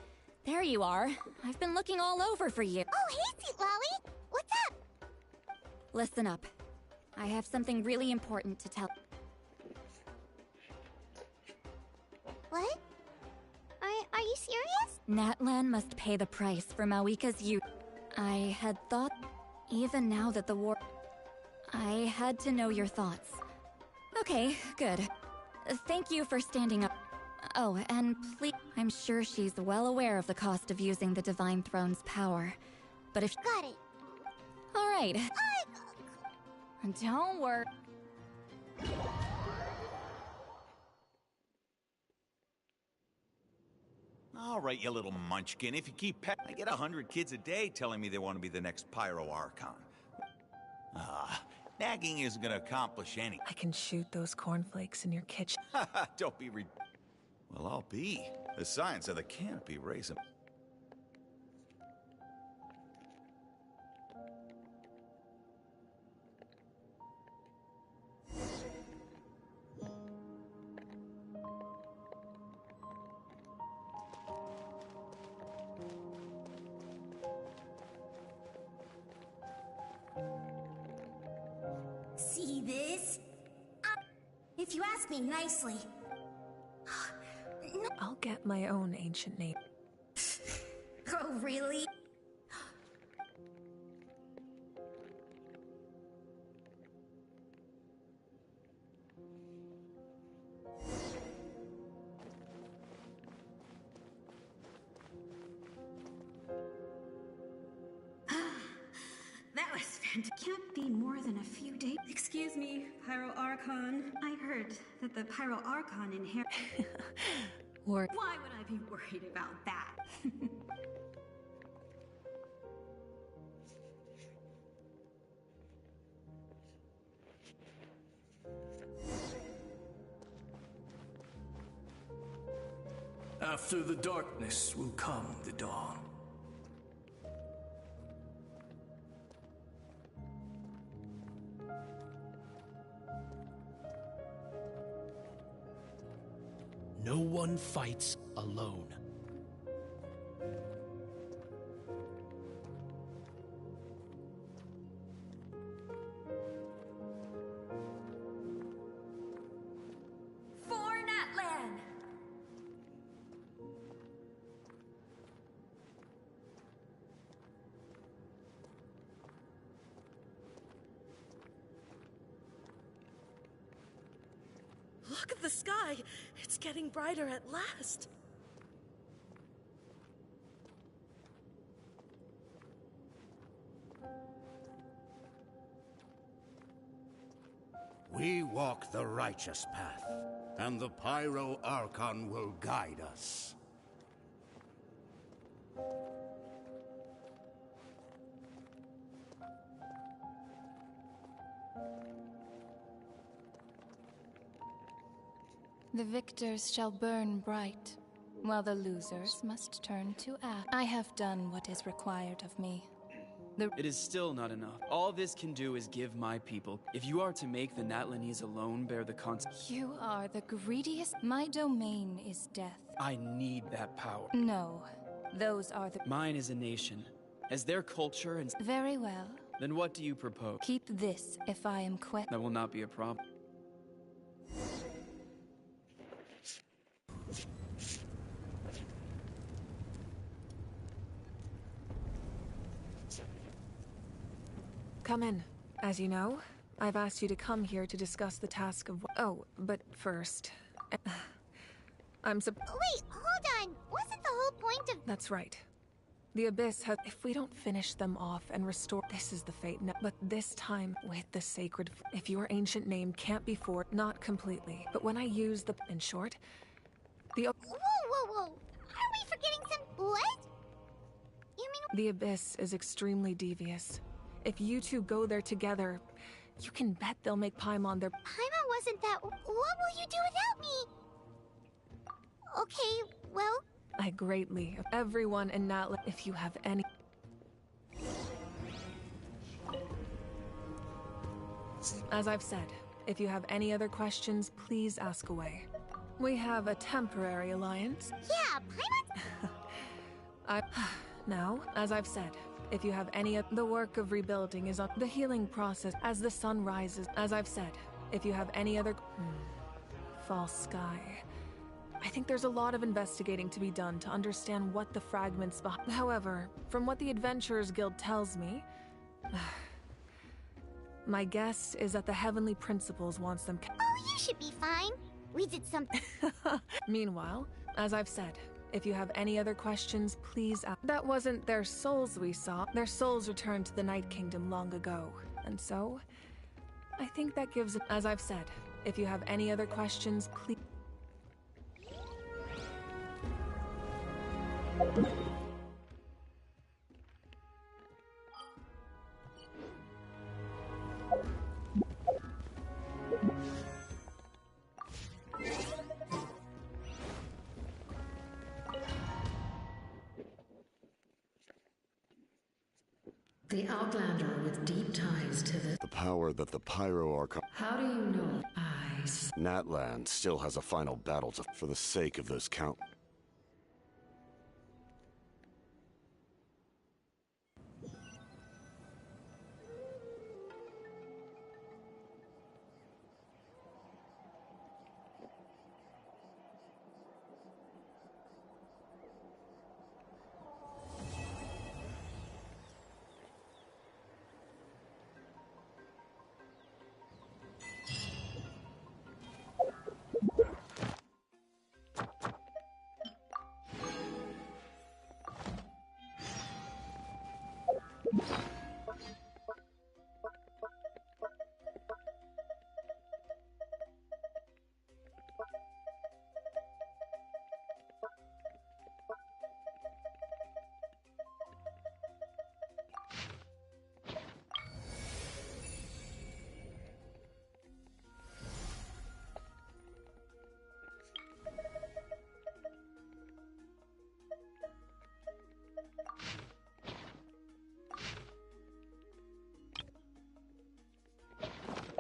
There you are. I've been looking all over for you. Oh, hey, Seat Lolly! What's up? Listen up. I have something really important to tell. What? Are you serious? Natlan must pay the price for Mawika's youth. I had thought, even now that the war... I had to know your thoughts. Okay, good. Thank you for standing up. Oh, and please... I'm sure she's well aware of the cost of using the Divine Throne's power. But if... Got it. Alright. Don't worry. All right, you little munchkin. If you keep I get 100 kids a day telling me they want to be the next Pyro Archon. Nagging isn't gonna accomplish anything. I can shoot those cornflakes in your kitchen. Don't be Well, I'll be. The science of the canopy raising. see this? If you ask me nicely. I'll get my own ancient name. Oh, really? That was fantastic. Can't be more than a few days. Excuse me, Pyro Archon. I heard that the Pyro Archon inherit. Or why would I be worried about that? After the darkness will come the dawn. No one fights alone. For Natlan! Look at the sky! It's getting brighter at last! We walk the righteous path, and the Pyro Archon will guide us. The victors shall burn bright, while the losers must turn to ash. I have done what is required of me. It is still not enough. All this can do is give my people. If you are to make the Natlanese alone bear the consequences. You are the greediest. My domain is death. I need that power. No, those are the... Mine is a nation. As their culture and... Very well. Then what do you propose? Keep this if I am quit. That will not be a problem. Come in. As you know, I've asked you to come here to discuss the task of... Oh, but first... I'm Wait, hold on! Wasn't the whole point of... That's right. The Abyss has... If we don't finish them off and restore... This is the fate now. But this time, with the sacred... If your ancient name can't be forged, not completely, but when I use the... In short, the... Whoa, whoa, whoa! Are we forgetting some... What? You mean... The Abyss is extremely devious. If you two go there together, you can bet they'll make Paimon their... Paimon wasn't that... What will you do without me? Okay, well... I greatly... Everyone in Natlan... If you have any... As I've said, if you have any other questions, please ask away. We have a temporary alliance. Yeah, Paimon... Now, as I've said, if you have any of the work of rebuilding is on the healing process as the sun rises. As I've said, if you have any other... False sky. I think there's a lot of investigating to be done to understand what the fragments behind... However, from what the Adventurers Guild tells me... my guess is that the Heavenly Principles wants them... Oh, you should be fine. We did something... Meanwhile, as I've said, if you have any other questions, please ask. That wasn't their souls we saw. Their souls returned to the Night Kingdom long ago. And so, I think that gives... As I've said, if you have any other questions, please... The Outlander with deep ties to the power that the Pyro Archon... How do you know? Eyes. Natlan still has a final battle to... For the sake of those count...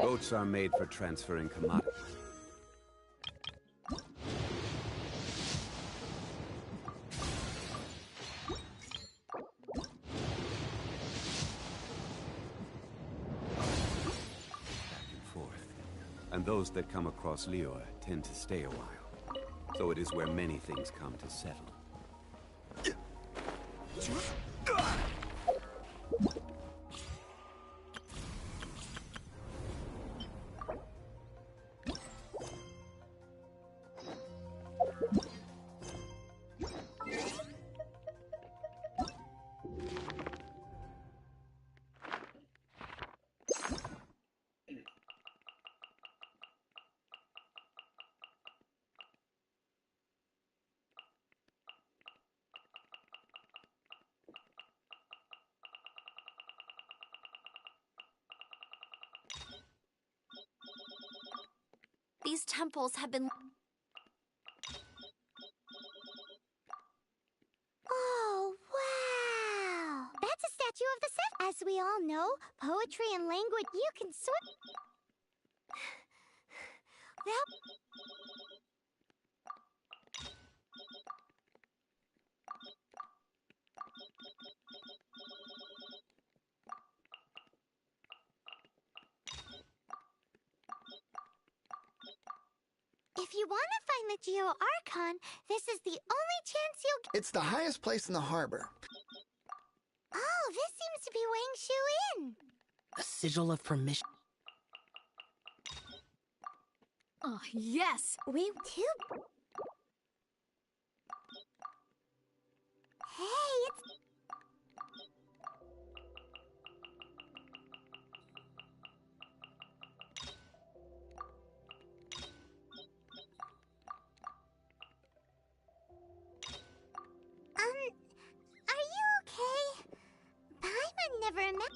Boats are made for transferring commodities. And those that come across Lior tend to stay a while. So it is where many things come to settle. These temples have been... Oh, wow! That's a statue of the Seth. As we all know, poetry and language, you can sort... That... If you want to find the Geo-Archon, this is the only chance you'll get. It's the highest place in the harbor. Oh, this seems to be Wang Shu Inn. A sigil of permission. Oh, yes! We too. Hey, it's... Are you okay? Paimon never met...